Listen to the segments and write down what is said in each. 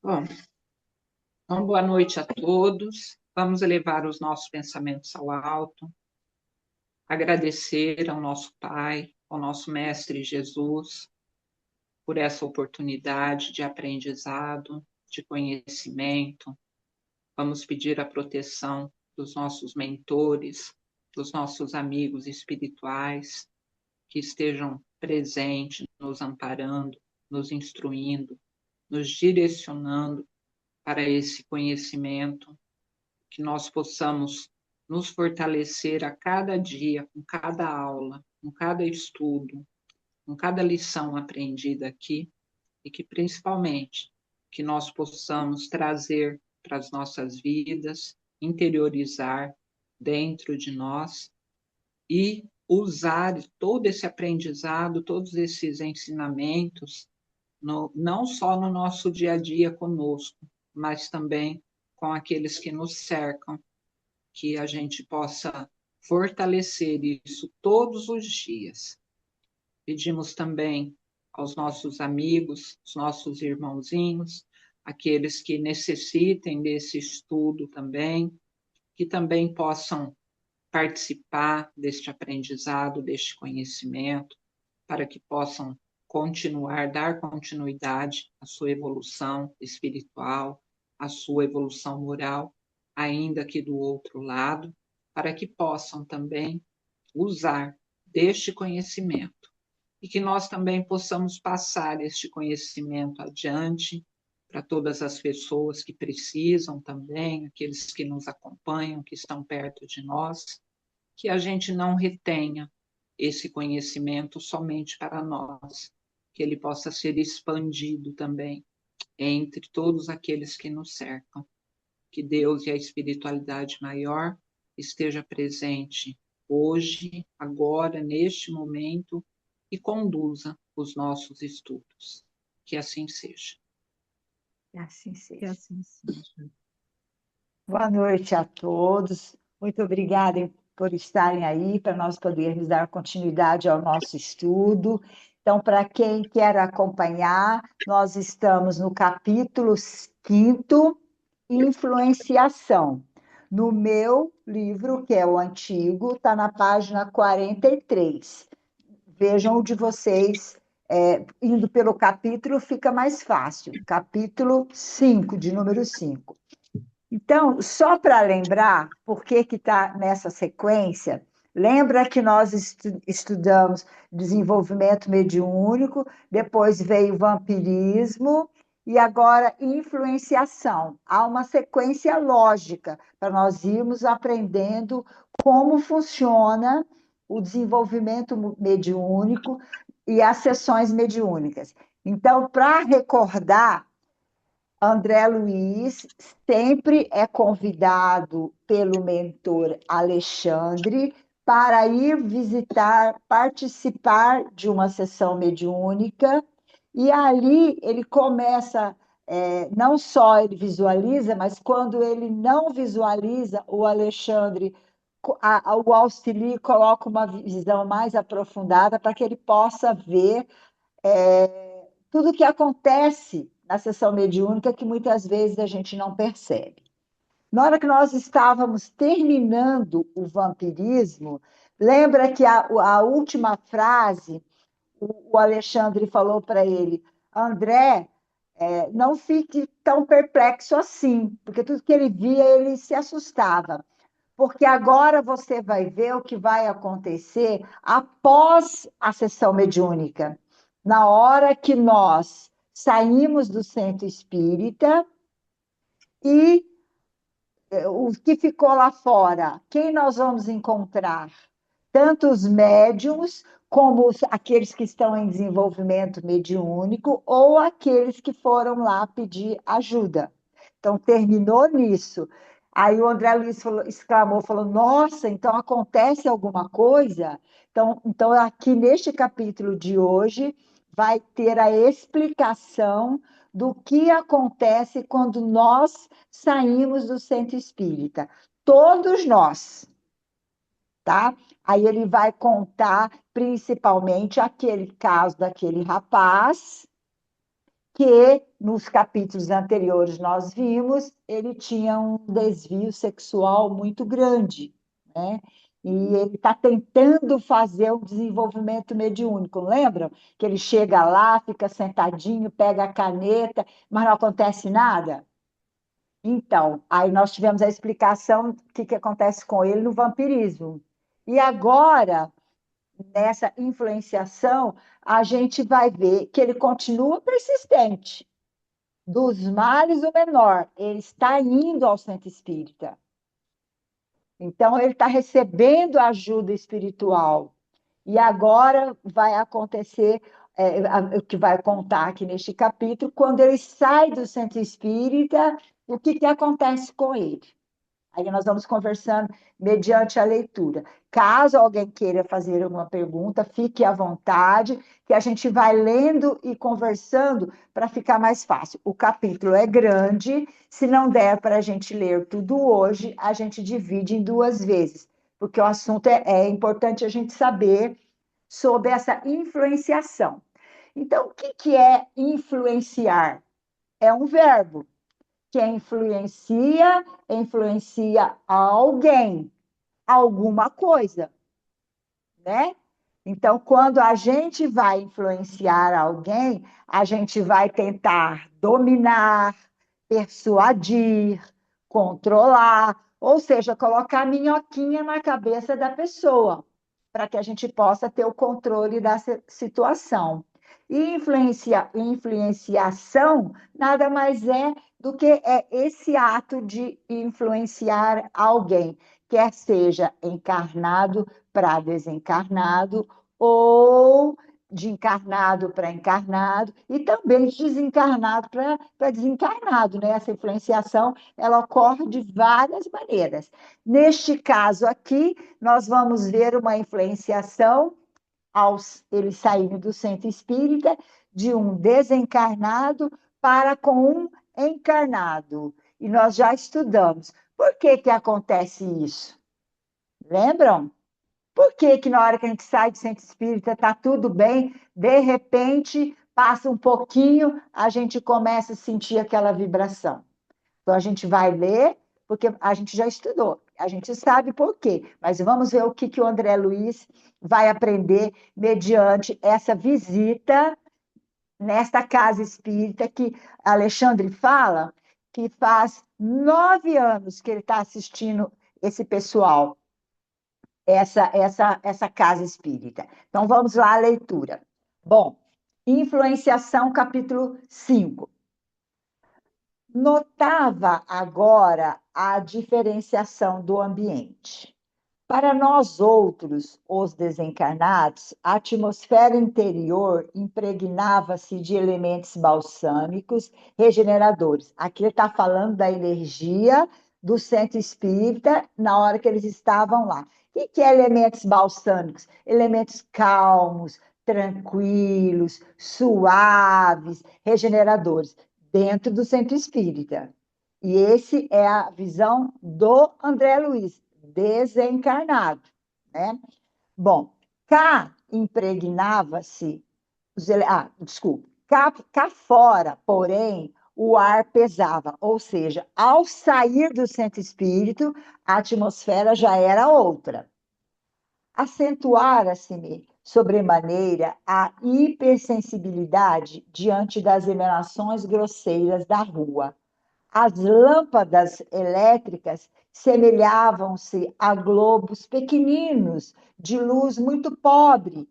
Bom, então, boa noite a todos. Vamos elevar os nossos pensamentos ao alto, agradecer ao nosso Pai, ao nosso Mestre Jesus, por essa oportunidade de aprendizado, de conhecimento. Vamos pedir a proteção dos nossos mentores, dos nossos amigos espirituais, que estejam presentes, nos amparando, nos instruindo, nos direcionando para esse conhecimento, que nós possamos nos fortalecer a cada dia, com cada aula, com cada estudo, com cada lição aprendida aqui, e que principalmente que nós possamos trazer para as nossas vidas, interiorizar dentro de nós e usar todo esse aprendizado, todos esses ensinamentos, não só no nosso dia a dia conosco, mas também com aqueles que nos cercam, que a gente possa fortalecer isso todos os dias. Pedimos também aos nossos amigos, os nossos irmãozinhos, aqueles que necessitem desse estudo também, que também possam participar deste aprendizado, deste conhecimento, para que possam continuar, dar continuidade à sua evolução espiritual, à sua evolução moral, ainda que do outro lado, para que possam também usar deste conhecimento e que nós também possamos passar este conhecimento adiante para todas as pessoas que precisam também, aqueles que nos acompanham, que estão perto de nós, que a gente não retenha esse conhecimento somente para nós, que ele possa ser expandido também entre todos aqueles que nos cercam. Que Deus e a espiritualidade maior esteja presente hoje, agora, neste momento, e conduza os nossos estudos. Que assim seja. Que assim Que seja. assim seja. Boa noite a todos. Muito obrigada por estarem aí, para nós podermos dar continuidade ao nosso estudo. Então, para quem quer acompanhar, nós estamos no capítulo 5, Influenciação. No meu livro, que é o antigo, está na página 43. Vejam o de vocês, indo pelo capítulo, fica mais fácil. Capítulo 5, de número 5. Então, só para lembrar por que está nessa sequência, lembra que nós estudamos desenvolvimento mediúnico, depois veio vampirismo e agora influenciação. Há uma sequência lógica para nós irmos aprendendo como funciona o desenvolvimento mediúnico e as sessões mediúnicas. Então, para recordar, André Luiz sempre é convidado pelo mentor Alexandre para ir visitar, participar de uma sessão mediúnica, e ali ele começa, não só ele visualiza, mas quando ele não visualiza, o Alexandre, o auxilia e coloca uma visão mais aprofundada para que ele possa ver tudo o que acontece na sessão mediúnica que muitas vezes a gente não percebe. Na hora que nós estávamos terminando o vampirismo, lembra que a última frase, o Alexandre falou para ele: André, não fique tão perplexo assim, porque tudo que ele via, ele se assustava. Porque agora você vai ver o que vai acontecer após a sessão mediúnica. Na hora que nós saímos do centro espírita e o que ficou lá fora, quem nós vamos encontrar? Tanto os médiums, como aqueles que estão em desenvolvimento mediúnico, ou aqueles que foram lá pedir ajuda. Então, terminou nisso. Aí o André Luiz exclamou, falou, nossa, então acontece alguma coisa? Então, aqui neste capítulo de hoje, vai ter a explicação do que acontece quando nós saímos do centro espírita. Todos nós, tá? Aí ele vai contar principalmente aquele caso daquele rapaz que nos capítulos anteriores nós vimos, ele tinha um desvio sexual muito grande, né? E ele está tentando fazer um desenvolvimento mediúnico, lembram? Que ele chega lá, fica sentadinho, pega a caneta, mas não acontece nada? Então, aí nós tivemos a explicação do que acontece com ele no vampirismo. E agora, nessa influenciação, a gente vai ver que ele continua persistente. Dos males, o menor. Ele está indo ao centro espírita. Então, ele está recebendo ajuda espiritual. E agora vai acontecer, o que vai contar aqui neste capítulo, quando ele sai do centro espírita, o que acontece com ele. Aí nós vamos conversando mediante a leitura. Caso alguém queira fazer alguma pergunta, fique à vontade, que a gente vai lendo e conversando para ficar mais fácil. O capítulo é grande, se não der para a gente ler tudo hoje, a gente divide em duas vezes, porque o assunto é importante a gente saber sobre essa influenciação. Então, o que é influenciar? É um verbo que influencia alguém, alguma coisa, né? Então, quando a gente vai influenciar alguém, a gente vai tentar dominar, persuadir, controlar, ou seja, colocar minhoquinha na cabeça da pessoa, para que a gente possa ter o controle da situação. E influenciação nada mais é do que esse ato de influenciar alguém, quer seja encarnado para desencarnado, ou de encarnado para encarnado, e também de desencarnado para desencarnado, né? Essa influenciação, ela ocorre de várias maneiras. Neste caso aqui, nós vamos ver uma influenciação ele saindo do centro espírita de um desencarnado para com um encarnado. E nós já estudamos. Por que acontece isso? Lembram? Por que na hora que a gente sai do centro espírita está tudo bem, de repente passa um pouquinho, a gente começa a sentir aquela vibração? Então a gente vai ler, porque a gente já estudou, a gente sabe por quê, mas vamos ver o que o André Luiz vai aprender mediante essa visita nesta casa espírita que Alexandre fala que faz 9 anos que ele está assistindo esse pessoal, essa casa espírita. Então, vamos lá à leitura. Bom, influenciação, capítulo 5. Notava agora a diferenciação do ambiente. Para nós outros, os desencarnados, a atmosfera interior impregnava-se de elementos balsâmicos, regeneradores. Aqui ele está falando da energia do centro espírita na hora que eles estavam lá. O que é elementos balsâmicos? Elementos calmos, tranquilos, suaves, regeneradores, dentro do centro espírita. E esse é a visão do André Luiz, desencarnado, né? Bom, cá impregnava-se, desculpe, cá fora, porém, o ar pesava, ou seja, ao sair do centro espírito, a atmosfera já era outra. Acentuara-se-me sobremaneira a hipersensibilidade diante das emanações grosseiras da rua. As lâmpadas elétricas semelhavam-se a globos pequeninos, de luz muito pobre,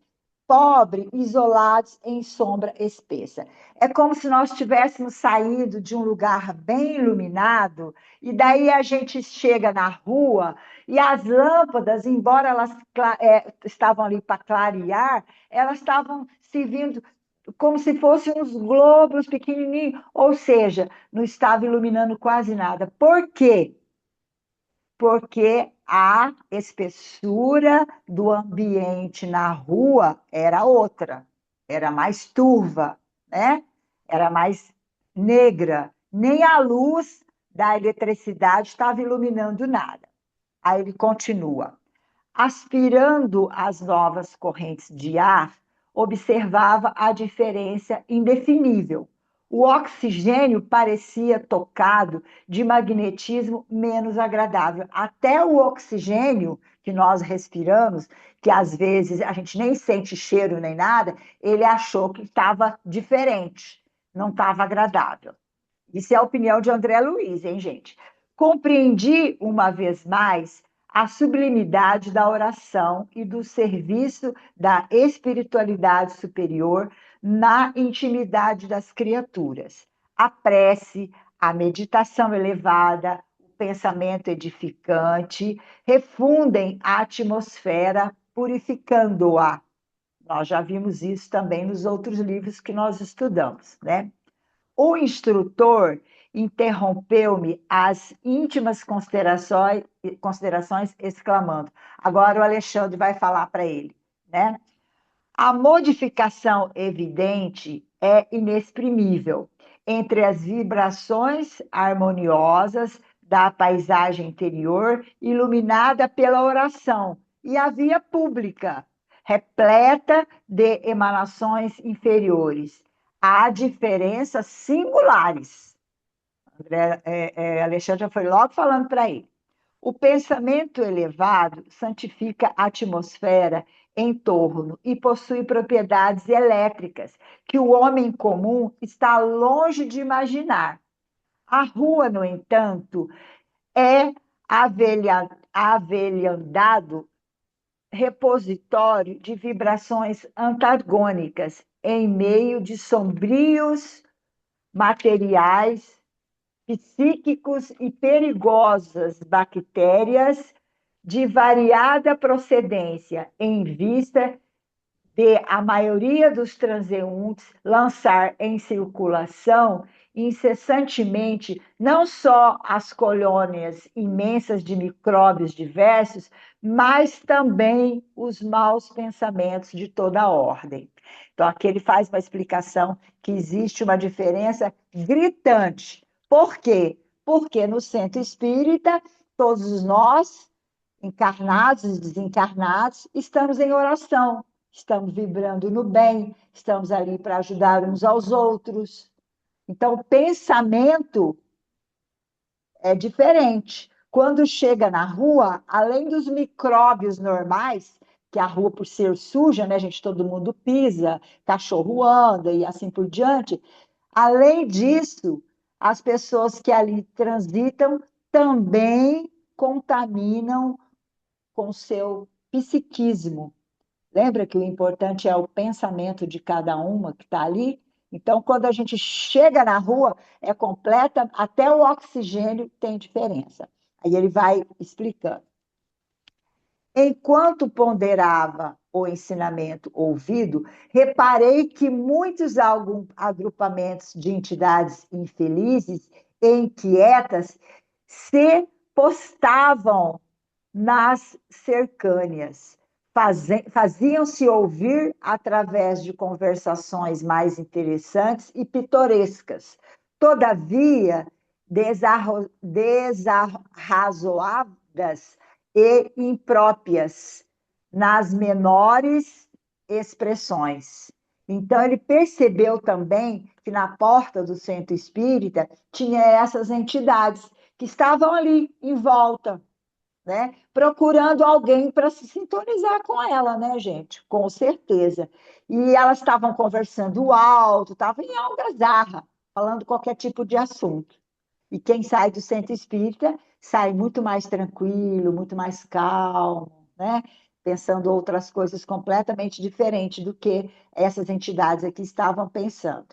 isolados em sombra espessa. É como se nós tivéssemos saído de um lugar bem iluminado, e daí a gente chega na rua, e as lâmpadas, embora elas estavam ali para clarear, elas estavam servindo como se fossem uns globos pequenininhos, ou seja, não estava iluminando quase nada. Por quê? Porque a espessura do ambiente na rua era outra, era mais turva, né? Era mais negra. Nem a luz da eletricidade estava iluminando nada. Aí ele continua. Aspirando as novas correntes de ar, observava a diferença indefinível. O oxigênio parecia tocado de magnetismo menos agradável. Até o oxigênio que nós respiramos, que às vezes a gente nem sente cheiro nem nada, ele achou que estava diferente, não estava agradável. Isso é a opinião de André Luiz, hein, gente? Compreendi uma vez mais a sublimidade da oração e do serviço da espiritualidade superior na intimidade das criaturas. A prece, a meditação elevada, o pensamento edificante refundem a atmosfera, purificando-a. Nós já vimos isso também nos outros livros que nós estudamos, né? O instrutor interrompeu-me as íntimas considerações, exclamando: agora o Alexandre vai falar para ele, né? A modificação evidente é inexprimível entre as vibrações harmoniosas da paisagem interior, iluminada pela oração, e a via pública, repleta de emanações inferiores. Há diferenças singulares. Alexandre já foi logo falando para ele. O pensamento elevado santifica a atmosfera em torno e possui propriedades elétricas que o homem comum está longe de imaginar. A rua, no entanto, é avelhandado repositório de vibrações antagônicas em meio de sombrios materiais psíquicos e perigosas bactérias de variada procedência, em vista de a maioria dos transeuntes lançar em circulação incessantemente não só as colônias imensas de micróbios diversos, mas também os maus pensamentos de toda a ordem. Então, aqui ele faz uma explicação que existe uma diferença gritante. Por quê? Porque no centro espírita, todos nós, encarnados e desencarnados, estamos em oração, estamos vibrando no bem, estamos ali para ajudar uns aos outros. Então, o pensamento é diferente. Quando chega na rua, além dos micróbios normais, que a rua, por ser suja, né, gente, todo mundo pisa, cachorro anda e assim por diante, além disso, as pessoas que ali transitam também contaminam com seu psiquismo. Lembra que o importante é o pensamento de cada uma que está ali? Então, quando a gente chega na rua, é completa, até o oxigênio tem diferença. Aí ele vai explicando. Enquanto ponderava o ensinamento ouvido, reparei que muitos agrupamentos de entidades infelizes e inquietas se postavam nas cercâneas, faziam-se ouvir através de conversações mais interessantes e pitorescas, todavia desarrazoadas e impróprias nas menores expressões. Então, ele percebeu também que na porta do centro espírita tinha essas entidades que estavam ali em volta, né? Procurando alguém para se sintonizar com ela, né, gente? Com certeza. E elas estavam conversando alto, estavam em algazarra, falando qualquer tipo de assunto. E quem sai do centro espírita sai muito mais tranquilo, muito mais calmo, né? Pensando outras coisas completamente diferentes do que essas entidades aqui estavam pensando.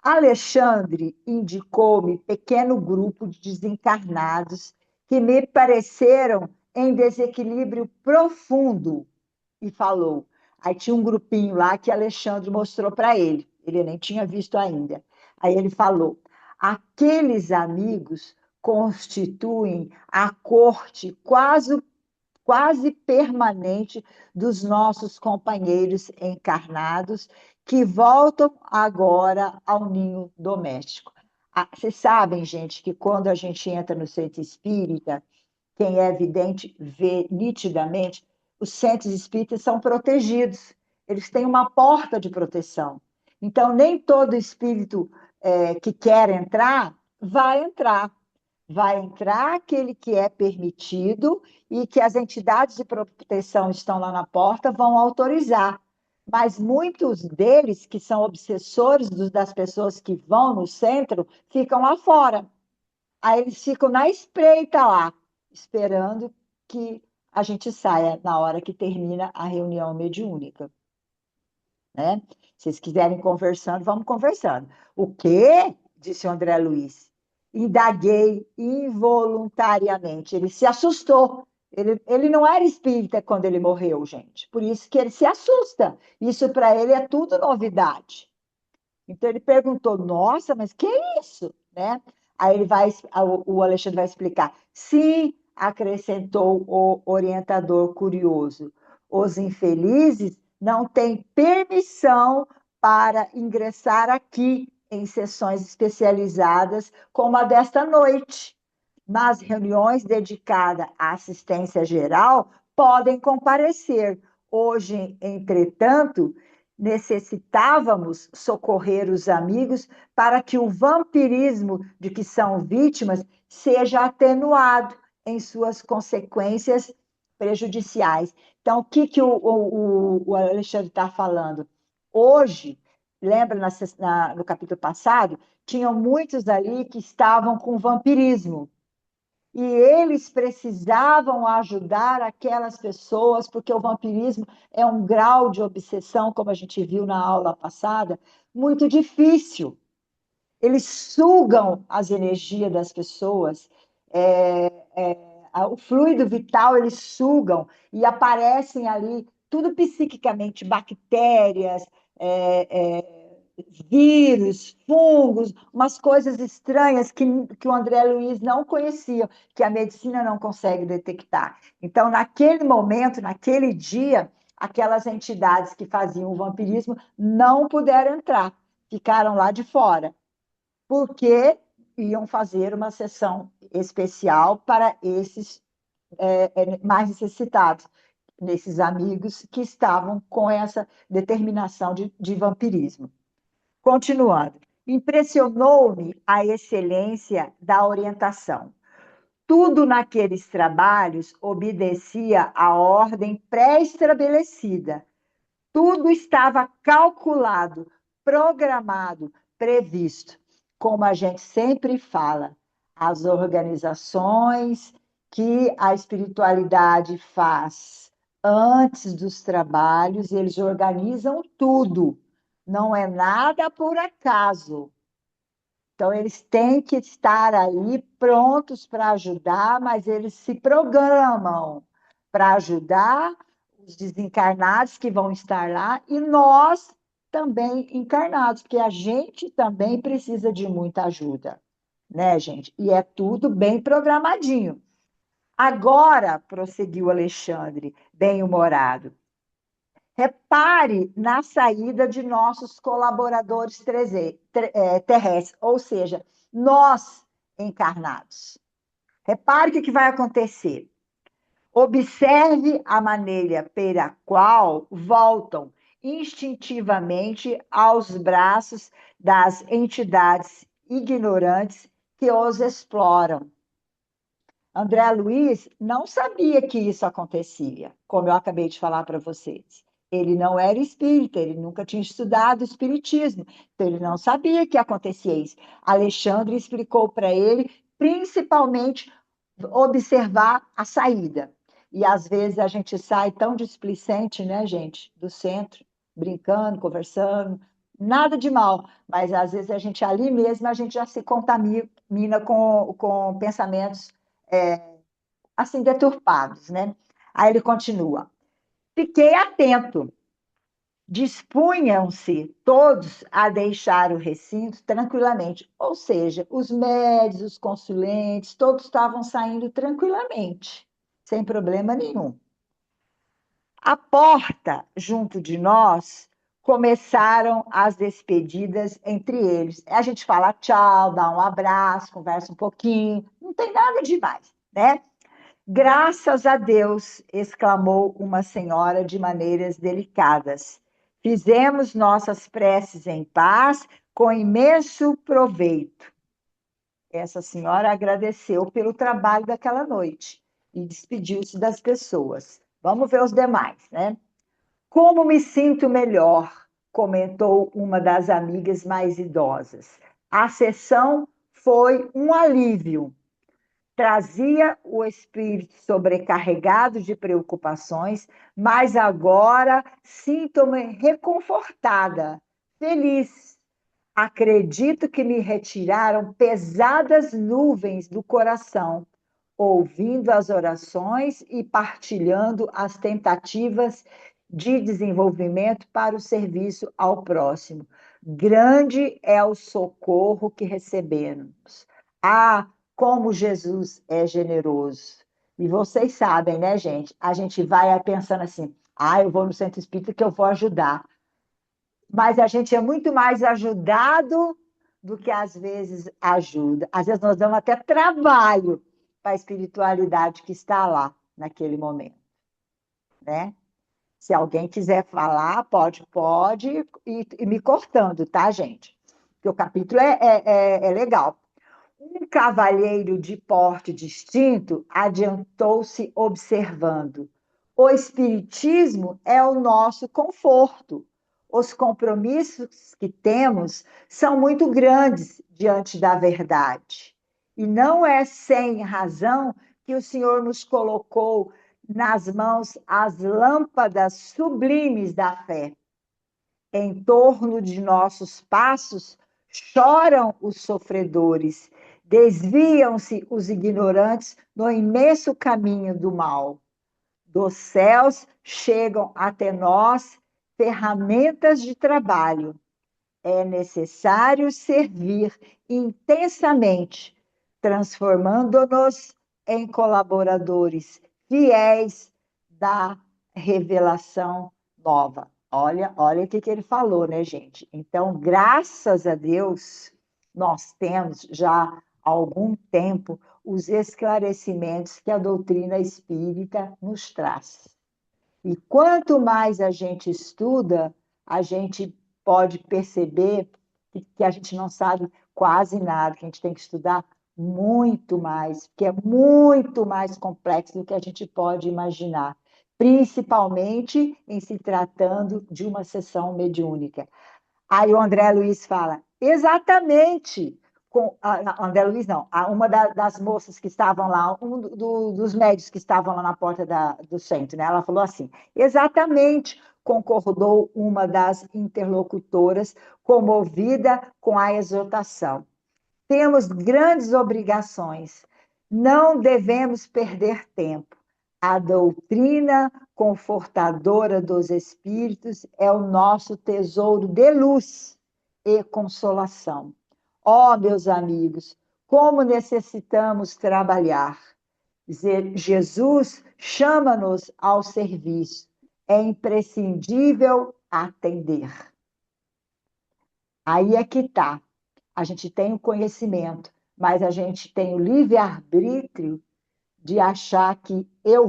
Alexandre indicou-me pequeno grupo de desencarnados que me pareceram em desequilíbrio profundo e falou. Aí tinha um grupinho lá que Alexandre mostrou para ele nem tinha visto ainda. Aí ele falou: aqueles amigos constituem a corte quase permanente dos nossos companheiros encarnados que voltam agora ao ninho doméstico. Vocês sabem, gente, que quando a gente entra no centro espírita, quem é evidente vê nitidamente, os centros espíritas são protegidos, eles têm uma porta de proteção. Então, nem todo espírito que quer entrar, vai entrar. Vai entrar aquele que é permitido e que as entidades de proteção estão lá na porta vão autorizar. Mas muitos deles, que são obsessores das pessoas que vão no centro, ficam lá fora. Aí eles ficam na espreita lá, esperando que a gente saia na hora que termina a reunião mediúnica, né? Se vocês quiserem conversando, vamos conversando. O quê? Disse o André Luiz. Indaguei involuntariamente. Ele se assustou. Ele não era espírita quando ele morreu, gente. Por isso que ele se assusta. Isso para ele é tudo novidade. Então ele perguntou: Nossa, mas que é isso? Né? Aí o Alexandre vai explicar. Sim, acrescentou o orientador curioso. Os infelizes não têm permissão para ingressar aqui em sessões especializadas como a desta noite. Nas reuniões dedicadas à assistência geral, podem comparecer. Hoje, entretanto, necessitávamos socorrer os amigos para que o vampirismo de que são vítimas seja atenuado em suas consequências prejudiciais. Então, o que o Alexandre está falando? Hoje, lembra no capítulo passado, tinham muitos ali que estavam com vampirismo. E eles precisavam ajudar aquelas pessoas, porque o vampirismo é um grau de obsessão, como a gente viu na aula passada, muito difícil. Eles sugam as energias das pessoas, o fluido vital eles sugam e aparecem ali, tudo psiquicamente, bactérias, é, é, vírus, fungos, umas coisas estranhas que o André Luiz não conhecia, que a medicina não consegue detectar. Então, naquele momento, naquele dia, aquelas entidades que faziam o vampirismo não puderam entrar, ficaram lá de fora, porque iam fazer uma sessão especial para esses mais necessitados, nesses amigos que estavam com essa determinação de vampirismo. Continuando, impressionou-me a excelência da orientação. Tudo naqueles trabalhos obedecia à ordem pré-estabelecida. Tudo estava calculado, programado, previsto. Como a gente sempre fala, as organizações que a espiritualidade faz antes dos trabalhos, eles organizam tudo. Não é nada por acaso. Então, eles têm que estar ali prontos para ajudar, mas eles se programam para ajudar os desencarnados que vão estar lá e nós também encarnados, porque a gente também precisa de muita ajuda, né, gente? E é tudo bem programadinho. Agora, prosseguiu Alexandre, bem-humorado, repare na saída de nossos colaboradores terrestres, ou seja, nós encarnados. Repare o que vai acontecer. Observe a maneira pela qual voltam instintivamente aos braços das entidades ignorantes que os exploram. André Luiz não sabia que isso acontecia, como eu acabei de falar para vocês. Ele não era espírita, ele nunca tinha estudado espiritismo, então ele não sabia que acontecia isso. Alexandre explicou para ele, principalmente, observar a saída. E às vezes a gente sai tão displicente, né, gente, do centro, brincando, conversando, nada de mal, mas às vezes a gente ali mesmo, a gente já se contamina com pensamentos assim, deturpados, né? Aí ele continua. Fiquei atento. Dispunham-se todos a deixar o recinto tranquilamente. Ou seja, os médios, os consulentes, todos estavam saindo tranquilamente, sem problema nenhum. À porta, junto de nós, começaram as despedidas entre eles. A gente fala tchau, dá um abraço, conversa um pouquinho, não tem nada demais, né? Graças a Deus, exclamou uma senhora de maneiras delicadas. Fizemos nossas preces em paz, com imenso proveito. Essa senhora agradeceu pelo trabalho daquela noite e despediu-se das pessoas. Vamos ver os demais, né? Como me sinto melhor, comentou uma das amigas mais idosas. A sessão foi um alívio. Trazia o espírito sobrecarregado de preocupações, mas agora sinto-me reconfortada, feliz. Acredito que me retiraram pesadas nuvens do coração, ouvindo as orações e partilhando as tentativas de desenvolvimento para o serviço ao próximo. Grande é o socorro que recebemos. Ah, como Jesus é generoso. E vocês sabem, né, gente? A gente vai pensando assim: ah, eu vou no centro espírita que eu vou ajudar. Mas a gente é muito mais ajudado do que às vezes ajuda. Às vezes nós damos até trabalho para a espiritualidade que está lá naquele momento, né? Se alguém quiser falar, pode ir me cortando, tá, gente? Porque o capítulo é legal. Um cavalheiro de porte distinto adiantou-se observando: o espiritismo é o nosso conforto. Os compromissos que temos são muito grandes diante da verdade. E não é sem razão que o Senhor nos colocou nas mãos as lâmpadas sublimes da fé. Em torno de nossos passos choram os sofredores, desviam-se os ignorantes no imenso caminho do mal. Dos céus chegam até nós ferramentas de trabalho. É necessário servir intensamente, transformando-nos em colaboradores fiéis da revelação nova. Olha o que ele falou, né, gente? Então, graças a Deus, nós temos já há algum tempo os esclarecimentos que a doutrina espírita nos traz. E quanto mais a gente estuda, a gente pode perceber que a gente não sabe quase nada, que a gente tem que estudar muito mais, que é muito mais complexo do que a gente pode imaginar, principalmente em se tratando de uma sessão mediúnica. Aí o André Luiz fala, exatamente, André Luiz não, uma das moças que estavam lá, dos médicos que estavam lá na porta do centro, né? Ela falou assim, exatamente, concordou uma das interlocutoras, comovida com a exortação. Temos grandes obrigações, não devemos perder tempo. A doutrina confortadora dos espíritos é o nosso tesouro de luz e consolação. Ó, meus amigos, como necessitamos trabalhar. Jesus chama-nos ao serviço. É imprescindível atender. Aí é que está. A gente tem o conhecimento, mas a gente tem o livre-arbítrio de achar que eu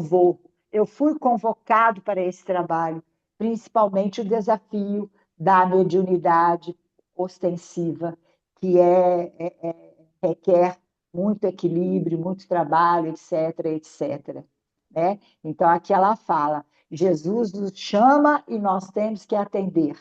fui convocado para esse trabalho, principalmente o desafio da mediunidade ostensiva, que requer muito equilíbrio, muito trabalho, etc, etc. Né? Então, aqui ela fala, Jesus nos chama e nós temos que atender.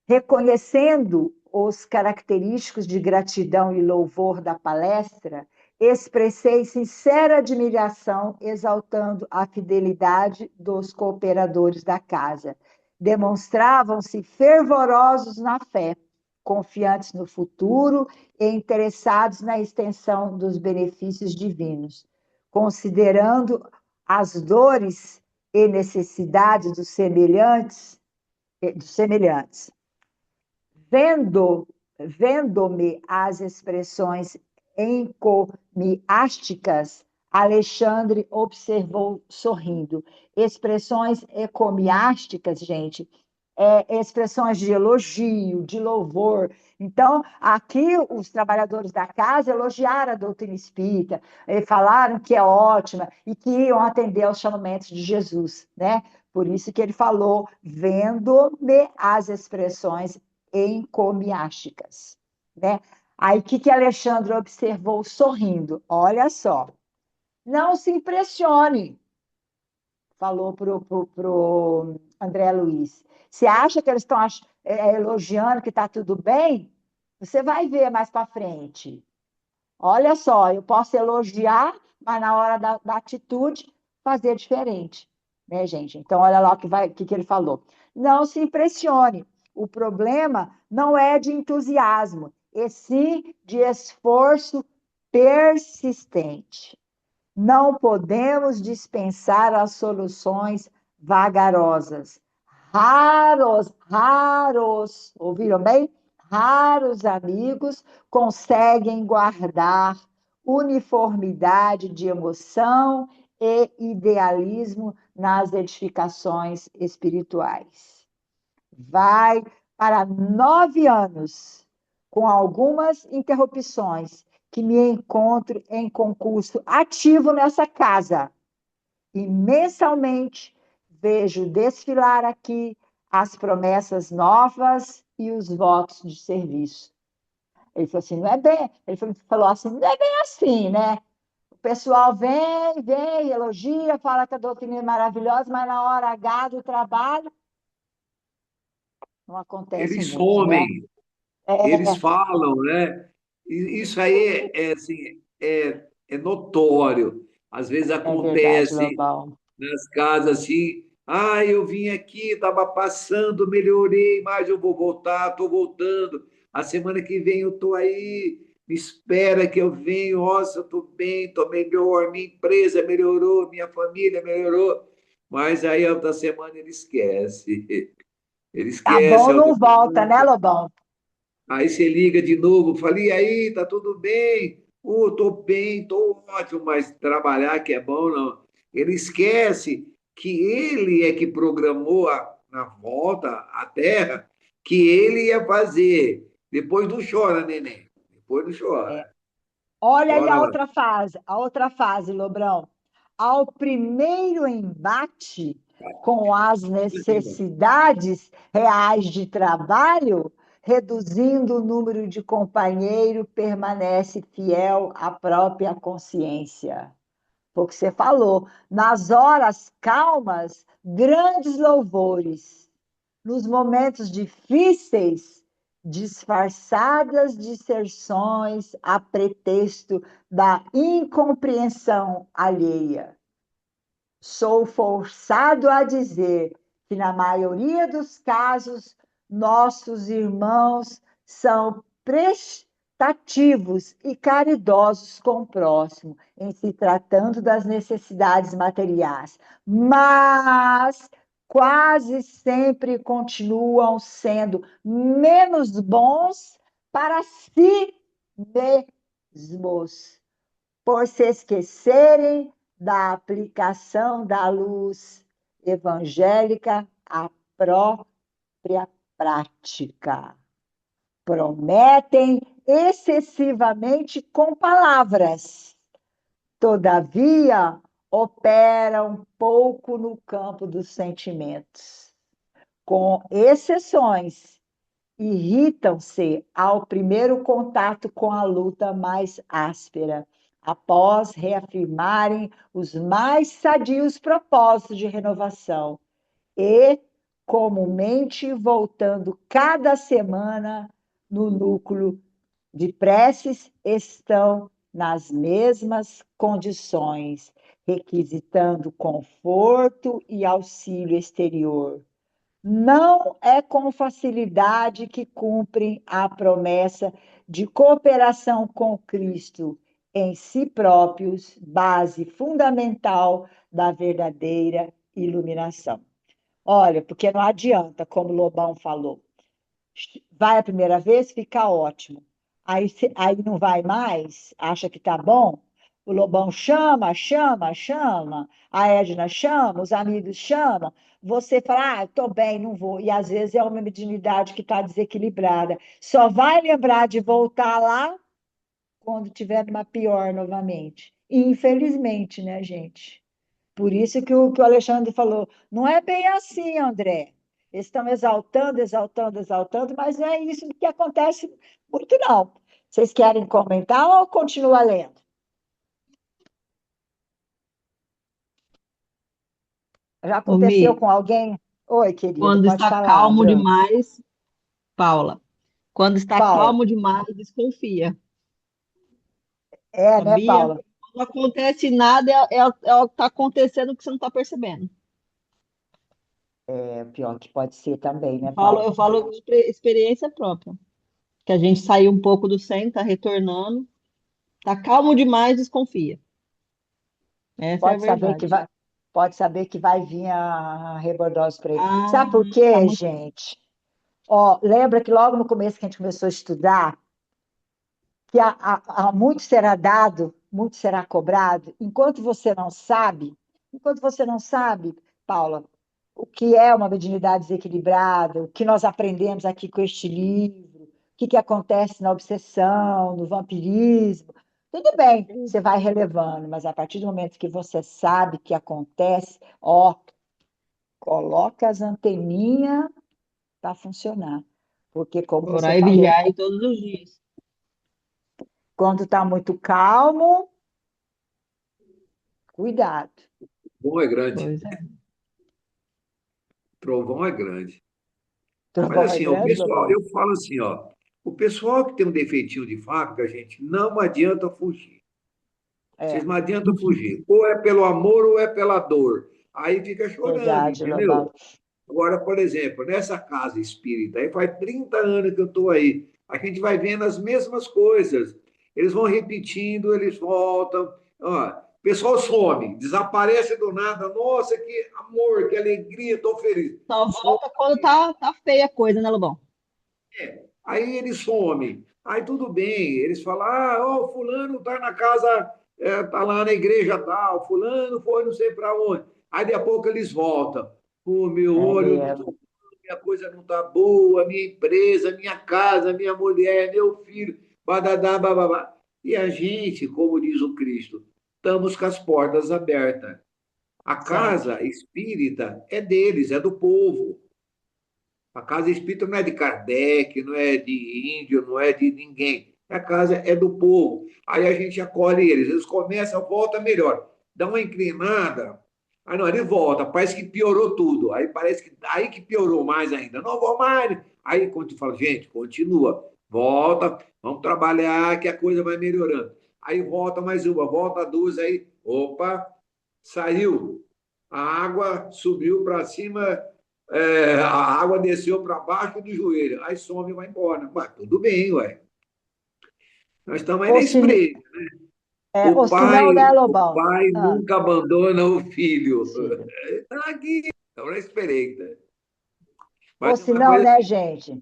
Reconhecendo os característicos de gratidão e louvor da palestra, expressei sincera admiração, exaltando a fidelidade dos cooperadores da casa. Demonstravam-se fervorosos na fé, confiantes no futuro e interessados na extensão dos benefícios divinos. Considerando as dores e necessidades dos semelhantes, vendo-me as expressões encomiásticas, Alexandre observou sorrindo. Expressões encomiásticas, gente, expressões de elogio, de louvor. Então, aqui os trabalhadores da casa elogiaram a doutrina espírita, falaram que é ótima e que iam atender aos chamamentos de Jesus, né? Por isso que ele falou, vendo-me as expressões encomiásticas, né? Aí, o que Alexandre observou sorrindo? Olha só, não se impressione, falou pro André Luiz. Você acha que eles estão elogiando que está tudo bem? Você vai ver mais para frente. Olha só, eu posso elogiar, mas na hora da atitude, fazer diferente. Né, gente? Então, olha lá o que ele falou. Não se impressione. O problema não é de entusiasmo, e sim de esforço persistente. Não podemos dispensar as soluções vagarosas. Raros, ouviram bem? Raros amigos conseguem guardar uniformidade de emoção e idealismo nas edificações espirituais. Vai para 9 anos, com algumas interrupções, que me encontro em concurso ativo nessa casa. E mensalmente vejo desfilar aqui as promessas novas e os votos de serviço. Ele falou assim, não é bem, ele falou assim, não é bem assim, né? O pessoal vem, elogia, fala que a doutrina é maravilhosa, mas na hora H do trabalho não acontece Eles muito, né? somem, eles falam, né? E isso aí assim, é notório. Às vezes É verdade, acontece Lobão. nas casas assim, eu vim aqui, estava passando, melhorei, mas eu vou voltar, estou voltando. A semana que vem eu estou aí, me espera que eu venho, nossa, eu estou bem, estou melhor, minha empresa melhorou, minha família melhorou. Mas aí a outra semana ele esquece. Ele Tá esquece bom, a outra não volta, né, semana. Lobão? Aí você liga de novo, fala, e aí, tá tudo bem? Tô bem, tô ótimo, mas trabalhar que é bom, não. Ele esquece que ele é que programou na volta à Terra, que ele ia fazer. Depois não chora, neném. Depois não É. chora. Olha aí Chora lá. a outra fase, Lobrão. Ao primeiro embate com as necessidades reais de trabalho, reduzindo o número de companheiro, permanece fiel à própria consciência. Foi o que você falou. Nas horas calmas, grandes louvores. Nos momentos difíceis, disfarçadas disserções a pretexto da incompreensão alheia. Sou forçado a dizer que, na maioria dos casos, nossos irmãos são prestativos e caridosos com o próximo, em se tratando das necessidades materiais, mas quase sempre continuam sendo menos bons para si mesmos, por se esquecerem da aplicação da luz evangélica à própria prática. Prometem excessivamente com palavras, todavia operam pouco no campo dos sentimentos. Com exceções, irritam-se ao primeiro contato com a luta mais áspera, após reafirmarem os mais sadios propósitos de renovação e, comumente, voltando cada semana no núcleo de preces, estão nas mesmas condições, requisitando conforto e auxílio exterior. Não é com facilidade que cumprem a promessa de cooperação com Cristo em si próprios, base fundamental da verdadeira iluminação. Olha, porque não adianta, como o Lobão falou, vai a primeira vez, fica ótimo. Aí não vai mais, acha que está bom, O Lobão chama, chama, chama, a Edna chama, os amigos chamam, você fala, ah, estou bem, não vou. E às vezes é uma mediunidade que está desequilibrada. Só vai lembrar de voltar lá quando tiver uma pior novamente. E, infelizmente, né, gente? Por isso que o Alexandre falou, não é bem assim, André. Eles estão exaltando, exaltando, exaltando, mas não é isso que acontece muito, não. Vocês querem comentar ou continua lendo? Já Ô, aconteceu Mi, com alguém? Oi, querido, quando pode está falar, calmo Bruno. demais, Paula, quando está Paula. calmo demais, É, né, sabia? Paula? Não acontece nada, é o que está acontecendo que você não está percebendo. É pior que pode ser também, né, Eu Paula? falo de experiência própria, que a gente saiu um pouco do centro, está retornando, está calmo demais, desconfia. Essa é a Pode saber que verdade. vai, pode saber que vai vir a rebordose para ele. Ah, Sabe por tá quê, muito. gente? Ó, lembra que logo no começo que a gente começou a estudar, que muito será dado, muito será cobrado, enquanto você não sabe, Paula, o que é uma mediunidade desequilibrada, o que nós aprendemos aqui com este livro, o que acontece na obsessão, no vampirismo, tudo bem, você vai relevando, mas a partir do momento que você sabe que acontece, ó, coloca as anteninhas para funcionar. Porque, como você Orar e falou, vigiar aí todos os dias. quando está muito calmo, cuidado. Bom é grande, Pois é. trovão é grande. Mas Trovão é assim, ó, o grande, pessoal, Lobão? eu falo assim, ó, o pessoal que tem um defeitinho de fábrica, gente, não adianta fugir. Vocês É, não adianta fugir. Ou é pelo amor ou é pela dor. Aí fica chorando, verdade, Lobão. entendeu? Agora, por exemplo, nessa casa espírita, aí faz 30 anos que eu estou aí, a gente vai vendo as mesmas coisas. Eles vão repetindo, eles voltam. Ó, o pessoal some, desaparece do nada. Nossa, que amor, que alegria, estou feliz. Só Some. volta quando tá feia a coisa, né, Lobão? Aí eles somem. Aí tudo bem, eles falam: ah, ó, fulano está na casa, está lá na igreja tal, fulano foi não sei para onde. Aí de a pouco eles voltam. Pô, meu É olho, eu não mesmo. tô, minha coisa não está boa, minha empresa, minha casa, minha mulher, meu filho, badadá, bababá. E a gente, como diz o Cristo, estamos com as portas abertas. A Sempre. casa espírita é deles, é do povo. A casa espírita não é de Kardec, não é de índio, não é de ninguém. A casa é do povo. Aí a gente acolhe eles. Eles começam, volta melhor. Dá uma inclinada. Aí não, ele volta. Parece que piorou tudo. Aí parece que aí que piorou mais ainda. Não vou mais. Aí quando tu fala, gente, continua. Volta, vamos trabalhar que a coisa vai melhorando. Aí volta mais uma, volta duas, aí, opa, saiu. A água subiu para cima, a água desceu para baixo do joelho, aí some e vai embora. Mas tudo bem, ué. Nós estamos aí na Ou se, espreita. ou se não, né, O Lobão? pai Ah, nunca abandona o filho. filho. Está aqui, estamos na espreita. Ou Mas, se mas, não, mas né, assim, gente? com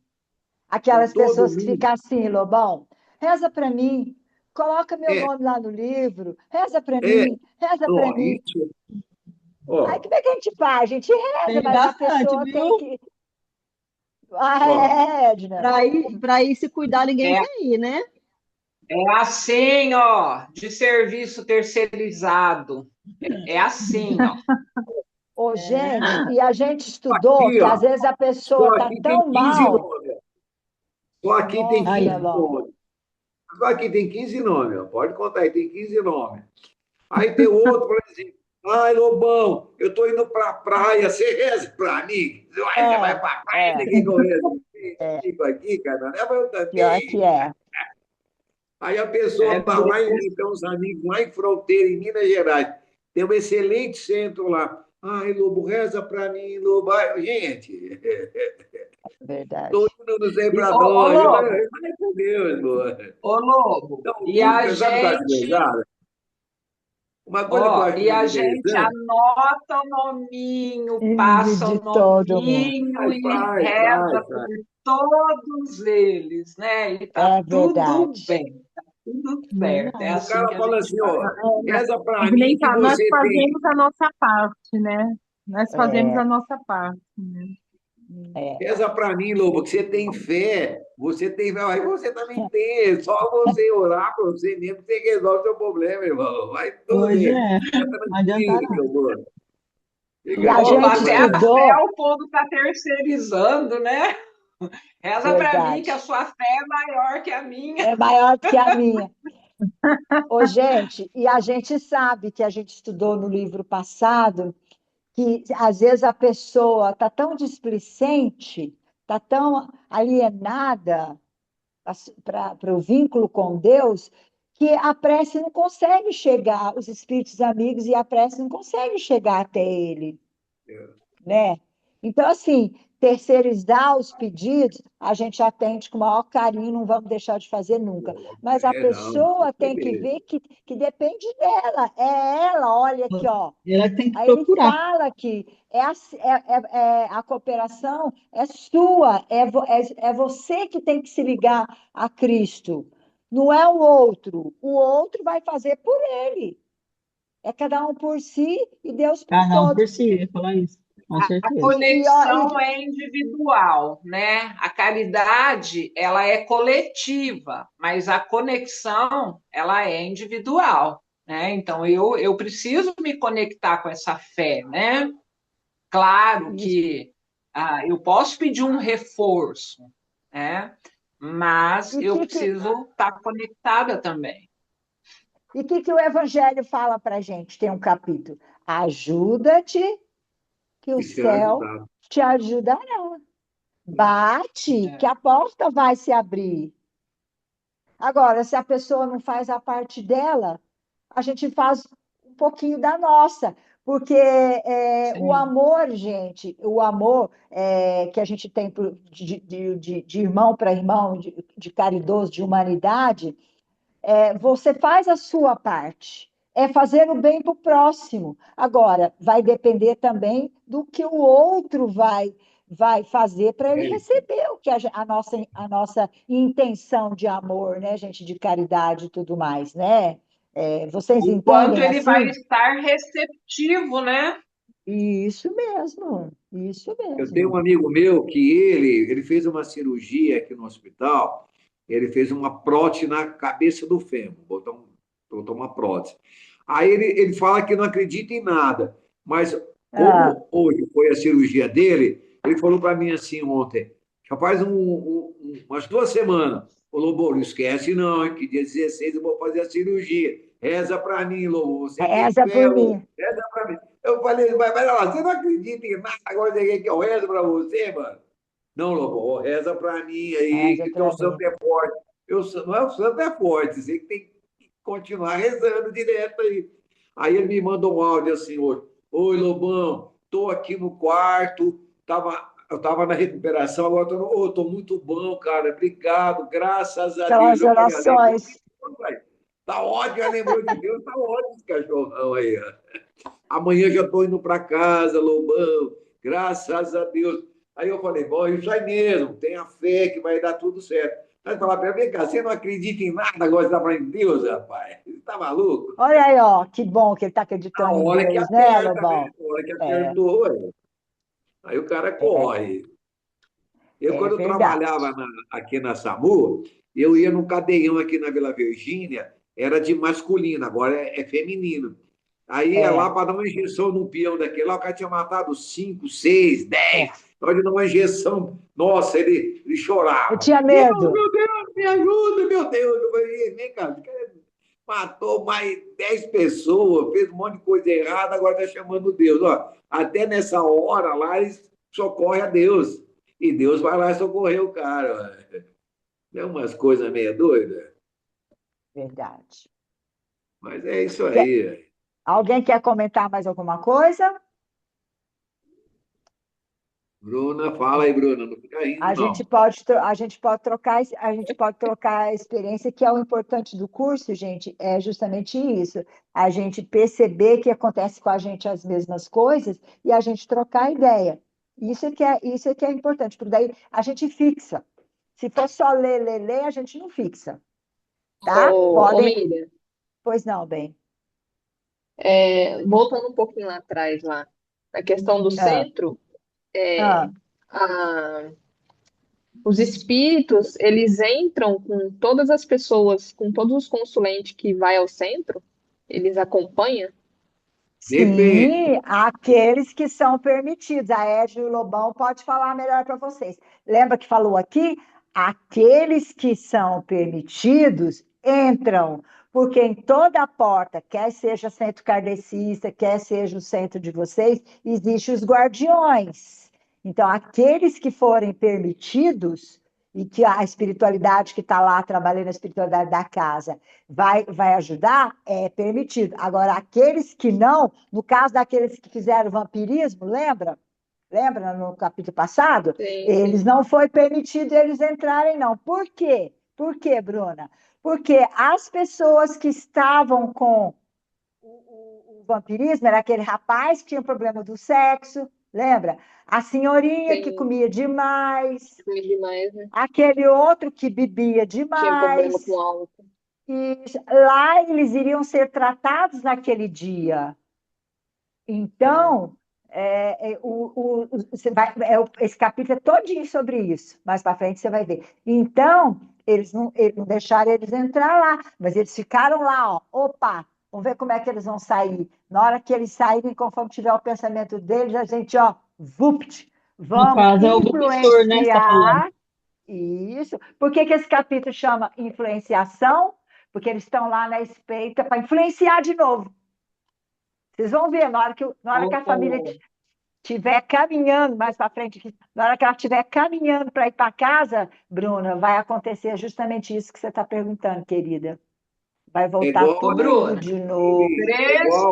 Aquelas todo pessoas que mundo. ficam assim, Lobão, reza para mim, coloca meu É, nome lá no livro, reza para é, mim, reza para ó, mim. isso, Aí ó, como é que a gente faz? A gente reza, Tem mas a bastante, pessoa tem viu? que. Ah, ó, é, Edna. Pra ir se cuidar, ninguém É, quer ir, né? é assim, ó, de serviço terceirizado. É assim, ó. Ô, gente, É. e a gente estudou aqui, que às ó, vezes a pessoa só está aqui tem tão 15 mal. nomes. Só aqui tem Nossa, Aí, 15 ó. Lobão. nomes. Só aqui tem 15 nomes, ó. Pode contar aí, tem 15 nomes. Aí tem outro, por exemplo, ai, Lobão, eu estou indo para a praia, você reza para mim? Você vai É, para a praia, é, ninguém que eu rezo. é. Fico aqui, cara, leva eu Pior que também. é. Aí a pessoa É está lá, mesmo. tem uns amigos lá em Fronteira, em Minas Gerais, tem um excelente centro lá. Ai, Lobo, reza para mim, Lobo. Ai, gente, todo Verdade. mundo não sei E, para ô, onde. Lobo, Ai, meu Deus, mano. ô, Lobo, Então, e a sabe o que eu acho gente, legal? Uma coisa que eu ó, acho e muito a gente interessante, anota o nominho, E passa de o todo mundo. nominho faz, e faz, reza faz, por faz. todos eles, né? E tá É tudo verdade. bem. tudo certo. É O Verdade. assim cara que a fala gente assim, vai. ó, reza para É que nem mim que fala, nós você tem. fazemos a nossa parte, né? Nós fazemos É, a nossa parte, né? é. Reza para mim, Lobo, que você tem fé. Você tem fé, aí você também tem. É só você orar para você mesmo que você resolve o seu problema, irmão. Vai tudo Pois bem. é, Fica não adianta tranquilo, nada. meu amor. E Fica a Opa, gente tranquilo. até a estudou, fé o povo está terceirizando, né? Reza para mim que a verdade, sua fé é maior que a minha. é maior do que a minha. Ô, gente, e a gente sabe que a gente estudou no livro passado que às vezes a pessoa está tão displicente, está tão alienada para o vínculo com Deus, que a prece não consegue chegar, os espíritos amigos e a prece não consegue chegar até ele, né? Então, assim, terceirizar os pedidos, a gente atende com o maior carinho, não vamos deixar de fazer nunca. Mas a Não, com pessoa tem que certeza. ver que depende dela. É ela, olha aqui, ó. Ela tem que Aí ele procurar. fala que a cooperação é sua, é você que tem que se ligar a Cristo, não é o outro. O outro vai fazer por ele. É cada um por si e Deus por Cada um todos. por si, eu ia falar isso, com A certeza. conexão é individual, né? A caridade, ela é coletiva, mas a conexão, ela é individual, né? Então, eu preciso me conectar com essa fé, né? Claro Isso. que eu posso pedir um reforço, né? Mas E o eu que, que, preciso estar conectada também. que o Evangelho fala para a gente? Tem um capítulo. Ajuda-te, que o E será céu ajudado. te ajudará. Bate, que É. a porta vai se abrir. Agora, se a pessoa não faz a parte dela, a gente faz um pouquinho da nossa, porque o Sim. amor, gente, o amor que a gente tem de irmão para irmão, de caridoso, de humanidade, você faz a sua parte, é fazer o bem para o próximo. Agora, vai depender também do que o outro vai fazer para ele É, receber o que a nossa intenção de amor, né, gente, de caridade e tudo mais, né? Vocês O quanto entendem ele vai assim? estar receptivo, né? Isso mesmo, isso eu tenho mesmo. um amigo meu que ele fez uma cirurgia aqui no hospital, ele fez uma prótese na cabeça do fêmur, botou uma prótese. Aí ele fala que não acredita em nada, mas Ah, como hoje foi a cirurgia dele, ele falou para mim assim ontem, já faz umas 2 semanas, ô Lobo, não esquece não, hein, que dia 16 eu vou fazer a cirurgia, reza para mim, Lobo, você tem reza fé, por Lobo, mim. reza para mim. Eu falei, mas olha lá, você não acredita em nada, agora você quer que eu reze para você, mano? Não, Lobo, reza para mim aí, Reza que teu para santo mim. é forte. Não é o santo é forte, você que tem que continuar rezando direto aí. Aí ele me mandou um áudio assim hoje. Oi, Lobão, tô aqui no quarto, eu estava na recuperação, agora tô muito bom, cara. Obrigado, graças a Deus. Aquelas Eu falei, lembrou de orações. Deus, pai. Tá ótimo, lembrou de Deus, tá ótimo esse cachorrão aí. Ó. Amanhã já estou indo para casa, Lobão, graças a Deus. Aí eu falei, bom, isso aí mesmo, tenha fé que vai dar tudo certo. Aí falar para vem cá, você não acredita em nada, agora você está falando em Deus, rapaz? Você está maluco? Olha aí, ó, que bom que ele está A acreditando em hora que Deus, né, aperta, né? Lobão? A hora que É, apertou, ué. Aí o cara é, corre. Eu, é quando eu verdade. trabalhava aqui na SAMU, eu ia no cadeião aqui na Vila Virgínia, era de masculino, agora é feminino. Aí ia lá É, para dar uma injeção num peão daquele lá, o cara tinha matado 5, 6, é. 10. Na hora de dar uma injeção, nossa, ele Eu chorava. tinha Deus, medo. meu Deus, me ajuda, meu Deus. Eu falei, vem cá, o cara matou mais 10 pessoas, fez um monte de coisa errada, agora está chamando Deus. Ó, até nessa hora lá, eles socorrem a Deus. E Deus vai lá socorrer o cara. É umas coisas meio doidas, Verdade. mas é isso Quer- aí. Alguém quer comentar mais alguma coisa? Bruna, fala aí, Bruna, não fica rindo, A gente não. pode, a gente pode trocar a experiência, que é o importante do curso, gente, é justamente isso. A gente perceber que acontece com a gente as mesmas coisas e a gente trocar ideia. Isso é que é importante, porque daí a gente fixa. Se for só ler, ler, ler, a gente não fixa. tá? Ô, Podem. Miriam, Pois não, bem. voltando um pouquinho lá atrás, lá, na questão do Ah, centro, é, ah. a- os espíritos, eles entram com todas as pessoas, com todos os consulentes que vai ao centro, eles acompanham? Depende. Sim, aqueles que são permitidos. A Edna e o Lobão pode falar melhor para vocês. Lembra que falou aqui? Aqueles que são permitidos entram, porque em toda a porta, quer seja centro kardecista, quer seja o centro de vocês, existem os guardiões. Então, aqueles que forem permitidos e que a espiritualidade que está lá trabalhando a espiritualidade da casa vai ajudar, é permitido. Agora, aqueles que não, no caso daqueles que fizeram vampirismo, lembra? Lembra no capítulo passado? Sim, Eles sim. não foi permitido eles entrarem, não. Por quê? Por quê, Bruna? Porque as pessoas que estavam com o vampirismo era aquele rapaz que tinha problema do sexo, lembra? A senhorinha que Tem, comia demais, tem demais, né? aquele outro que bebia Tinha problema com demais. álcool. E lá eles iriam ser tratados naquele dia. Hum, Então, você esse capítulo é todinho sobre isso. Mais para frente você vai ver. Então, eles não deixaram eles entrar lá, mas eles ficaram lá, ó. Opa, vamos ver como é que eles vão sair. Na hora que eles saírem, conforme tiver o pensamento deles, a gente, ó, vupt, no vamos caso, é o Vultor, né? Você está falando. influenciar isso. Por que que esse capítulo chama influenciação? Porque eles estão lá na espreita para influenciar de novo. Vocês vão ver, na hora que a família O, estiver caminhando mais para frente, na hora que ela estiver caminhando para ir para casa, Bruna, vai acontecer justamente isso que você está perguntando, querida. Vai É voltar igual tudo Bruna, de novo. é igual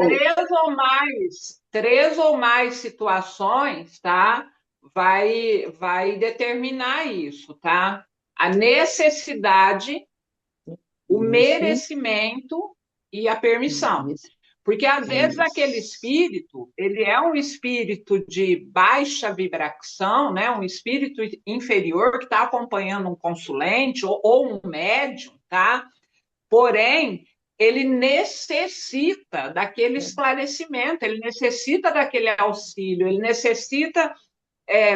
três ou mais situações, tá? Vai determinar isso, tá? A necessidade, o Isso, merecimento e a permissão. isso, Porque às vezes aquele isso. espírito, ele é um espírito de baixa vibração, né? Um espírito inferior que está acompanhando um consulente ou um médium, tá? Porém, ele necessita daquele esclarecimento, ele necessita daquele auxílio, ele necessita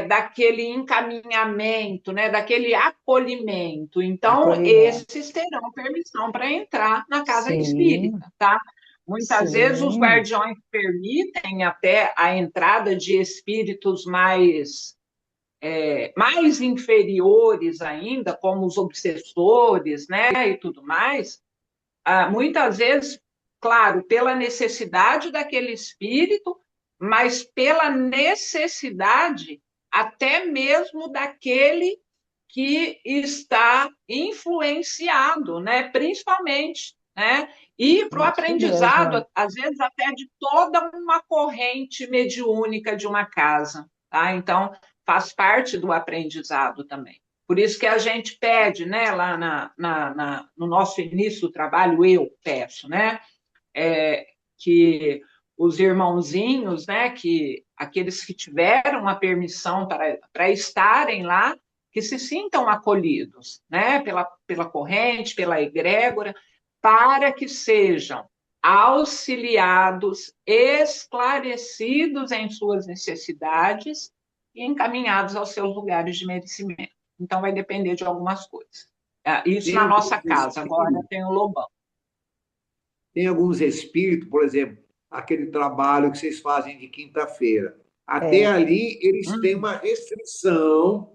daquele encaminhamento, né, daquele acolhimento. Então, Acolhimento. esses terão permissão para entrar na casa Sim, espírita, tá? Muitas vezes os sim. guardiões permitem até a entrada de espíritos mais inferiores ainda, como os obsessores, né, e tudo mais, muitas vezes, claro, pela necessidade daquele espírito, mas pela necessidade até mesmo daquele que está influenciado, né? Principalmente, né? E para o Isso mesmo. aprendizado, às vezes até de toda uma corrente mediúnica de uma casa, tá? Então, faz parte do aprendizado também. Por isso que a gente pede, né, lá no nosso início do trabalho, eu peço, né, que os irmãozinhos, né, que aqueles que tiveram a permissão para estarem lá, que se sintam acolhidos, né, pela corrente, pela egrégora, para que sejam auxiliados, esclarecidos em suas necessidades e encaminhados aos seus lugares de merecimento. Então, vai depender de algumas coisas. Isso tem na nossa alguns casa. Agora espíritos, tem o Lobão. tem alguns espíritos, por exemplo, aquele trabalho que vocês fazem de quinta-feira. Até É. ali eles têm Hum, uma restrição.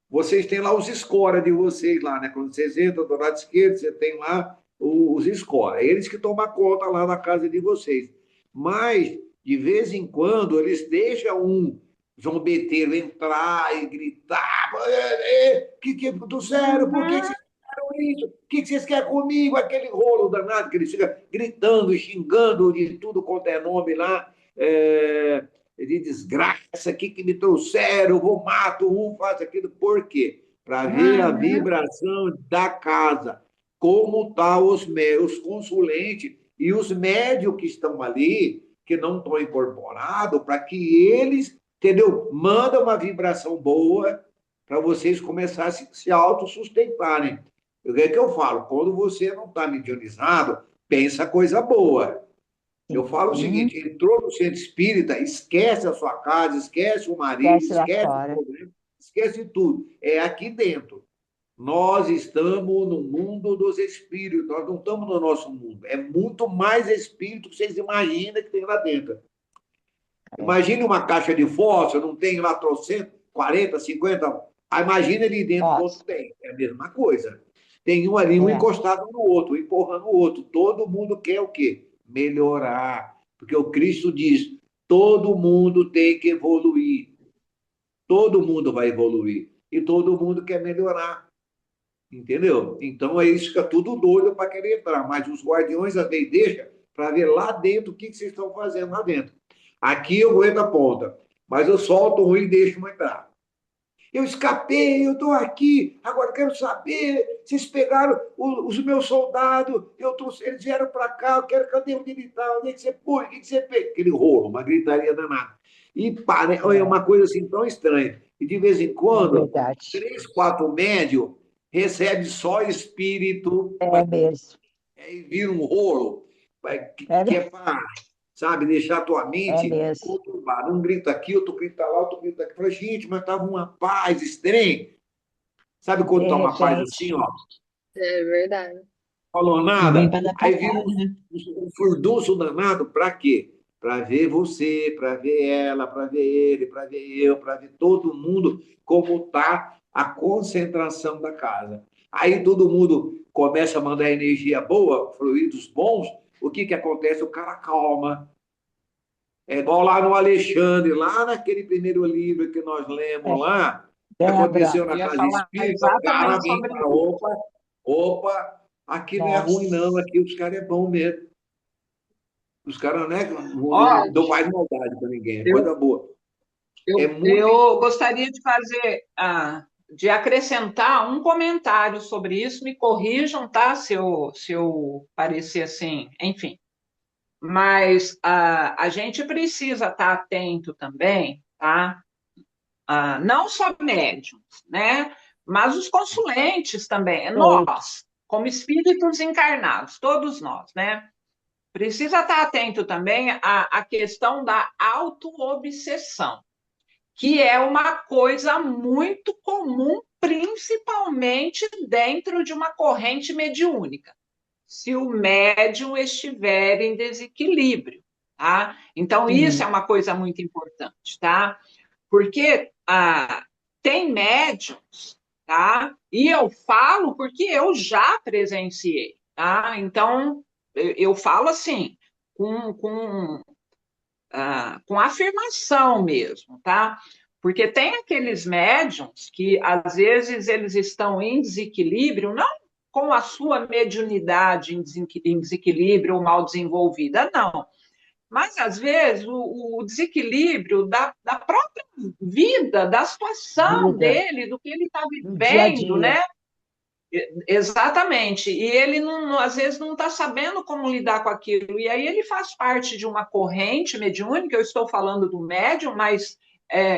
Vocês têm lá os escora de vocês lá, né? Quando vocês entram do lado esquerdo, você tem lá os escora. Eles que tomam conta lá na casa de vocês. Mas, de vez em quando, eles deixam um zombeteiro entrar e gritar. Do sério, por que uhum. vocês fizeram isso? O que vocês querem comigo? Aquele rolo danado que eles ficam gritando, xingando de tudo quanto é nome lá. De desgraça, aqui que me trouxeram, vou mato um, faço aquilo. Por quê? Para ver a Uhum. vibração da casa, como estão os consulentes e os médios que estão ali, que não estão incorporados, para que eles, entendeu? Mandam uma vibração boa para vocês começarem a se autossustentarem. O que é que eu falo? Quando você não está mediunizado, pensa coisa boa. Eu falo o Sim, seguinte: entrou no centro espírita, esquece a sua casa, esquece o marido, esquece lá esquece o fora. problema, esquece tudo. É aqui dentro. Nós estamos no mundo dos espíritos, nós não estamos no nosso mundo. É muito mais espírito que vocês imaginam que tem lá dentro. É, Imagine uma caixa de fósforo, não tem lá trocentos, 40, 50. Ah, imagina ali dentro quanto nossa, tem. É a mesma coisa. Tem um ali, um é, encostado no outro, um empurrando o outro. Todo mundo quer o quê? Melhorar. Porque o Cristo diz: todo mundo tem que evoluir. Todo mundo vai evoluir. E todo mundo quer melhorar. Entendeu? Então aí fica tudo doido para querer entrar. Mas os guardiões às vezes deixam para ver lá dentro o que vocês estão fazendo lá dentro. Aqui eu aguento a ponta, mas eu solto um e deixo entrar. Eu escapei, eu estou aqui, agora quero saber, vocês pegaram os meus soldados, eles vieram para cá, eu quero, cadê o militar? Onde é que você pôs? O que você fez? Aquele rolo, uma gritaria danada. E é é, uma coisa assim tão estranha. E de vez em é quando, verdade. 3, 4 médios recebe só espírito, É mesmo. aí vira um rolo, É, que é para, sabe, deixar a tua é mente mesmo. conturbada. Um grita aqui, outro grita lá, outro grita aqui. Falei, gente, mas estava uma paz estranha. Sabe quando De está uma paz assim, repente, ó? É verdade. Falou Ninguém nada, vai dar aí vira trabalho, né? um furdunço danado, para quê? Para ver você, para ver ela, para ver ele, para ver eu, para ver todo mundo como está a concentração da casa. Aí todo mundo começa a mandar energia boa, fluidos bons, o que acontece? O cara calma. É igual lá no Alexandre, lá naquele primeiro livro que nós é, lemos lá, que lembra? aconteceu Eu na ia casa falar espírita, o cara exatamente vem e sobre fala, isso. opa, opa, aqui não é ruim não, Nossa, aqui os caras é bom mesmo. Os caras não Ó, dão Verdade. mais maldade para ninguém, é eu, coisa boa. É muito eu gostaria de fazer, de acrescentar um comentário sobre isso. Me corrijam, tá? Se eu parecer assim, enfim. Mas a gente precisa estar atento também, tá? Não só médiums, né? Mas os consulentes também, todo. nós, como espíritos encarnados, todos nós, né? Precisa estar atento também à questão da autoobsessão, que é uma coisa muito comum, principalmente dentro de uma corrente mediúnica, se o médium estiver em desequilíbrio, tá? Então, isso é Sim, uma coisa muito importante, tá? Porque tem médiums, tá? E eu falo porque eu já presenciei, tá? Então, eu falo assim, com afirmação mesmo, tá? Porque tem aqueles médiums que, às vezes, eles estão em desequilíbrio, não com a sua mediunidade em desequilíbrio ou mal desenvolvida, não. Mas, às vezes, o desequilíbrio da própria vida, da situação vida, dele, do que ele está do dia a vivendo, dia. né? Exatamente. E ele, não, às vezes, não está sabendo como lidar com aquilo. E aí ele faz parte de uma corrente mediúnica, eu estou falando do médium, mas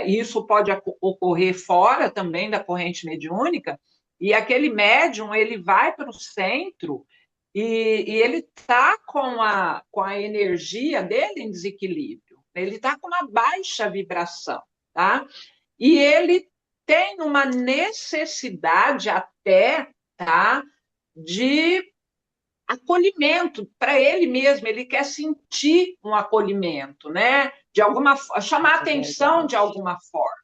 isso pode ocorrer fora também da corrente mediúnica. E aquele médium, ele vai para o centro e ele está com a energia dele em desequilíbrio. Ele está com uma baixa vibração, tá? E ele tem uma necessidade até, tá, de acolhimento para ele mesmo, ele quer sentir um acolhimento, né? De alguma chamar Isso é atenção de verdade. alguma forma,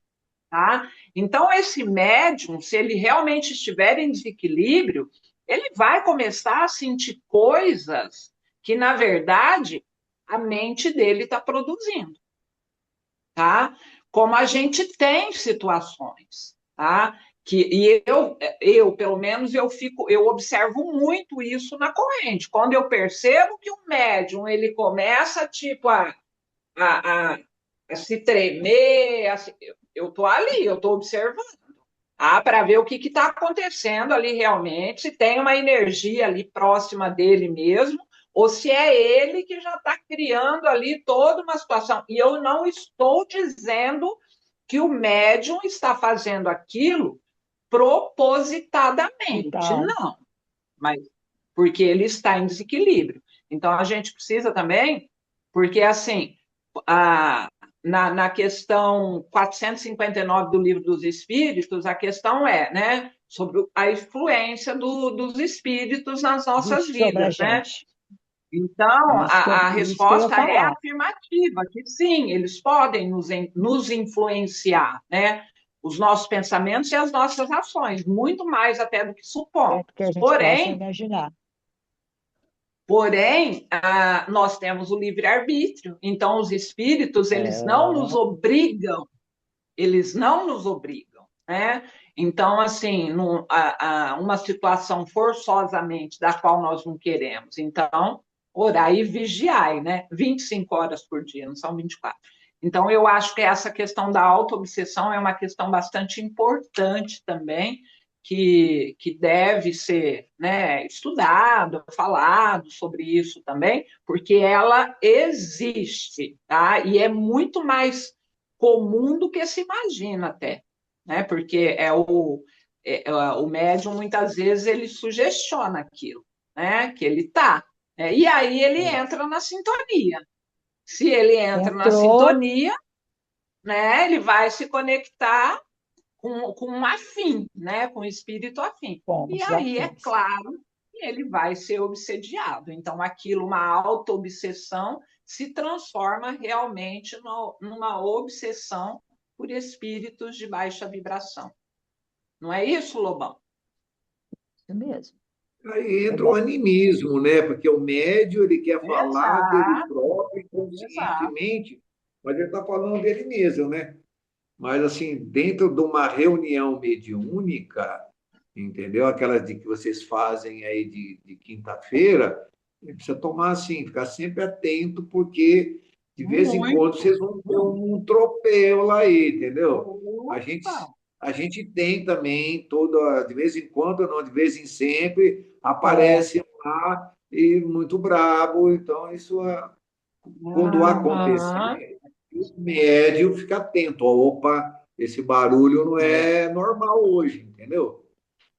tá? Então esse médium, se ele realmente estiver em desequilíbrio, ele vai começar a sentir coisas que na verdade a mente dele está produzindo, tá? Como a gente tem situações, tá? E eu, pelo menos, eu observo muito isso na corrente. Quando eu percebo que o médium ele começa tipo a, a, a se tremer, eu tô ali, eu tô observando, para ver o que está acontecendo ali realmente, se tem uma energia ali próxima dele mesmo, ou se é ele que já está criando ali toda uma situação. E eu não estou dizendo que o médium está fazendo aquilo E propositadamente, tal. não. mas porque ele está em desequilíbrio. Então, a gente precisa também, porque assim, a, na questão 459 do Livro dos Espíritos, a questão é, né, sobre a influência dos espíritos nas nossas Sobre a vidas, né? gente. Então, a Isso que eu ia resposta é falar. afirmativa, que sim, eles podem nos influenciar, né? Os nossos pensamentos e as nossas ações, muito mais até do que supomos. Certo que a gente possa Porém, imaginar. nós temos o livre-arbítrio. Então, os espíritos, É, eles não nos obrigam, né? Então, assim, uma situação forçosamente da qual nós não queremos. Então, orar e vigiai, né? 25 horas por dia, não são 24. Então, eu acho que essa questão da autoobsessão é uma questão bastante importante também, que deve ser, né, estudado, falado sobre isso também, porque ela existe, tá? E é muito mais comum do que se imagina até, né? Porque o médium muitas vezes ele sugestiona aquilo, né? Que ele tá, né? E aí ele é. entra na sintonia. Se ele entra na Entrou, sintonia, né? Ele vai se conectar com um afim, né? Com o espírito afim. E fomos aí é afins. claro que ele vai ser obsediado. Então aquilo, uma auto-obsessão, se transforma realmente numa obsessão por espíritos de baixa vibração. Não é isso, Lobão? Isso mesmo. Aí É entra o bem, animismo, né? Porque o médio ele quer falar dele Exato, próprio exato. inconscientemente, mas ele está falando dele mesmo, né? Mas, assim, dentro de uma reunião mediúnica, entendeu? Aquelas de que vocês fazem aí de quinta-feira, precisa tomar assim, ficar sempre atento, porque de vez em quando Muito, vocês vão ter muito. um tropelo aí, entendeu? A gente, Opa! a gente tem também, de vez em quando, não, de vez em sempre, é, aparece lá e muito brabo. Então, quando Aham. acontecer, o médium fica atento. Opa, esse barulho não É, é normal hoje, entendeu?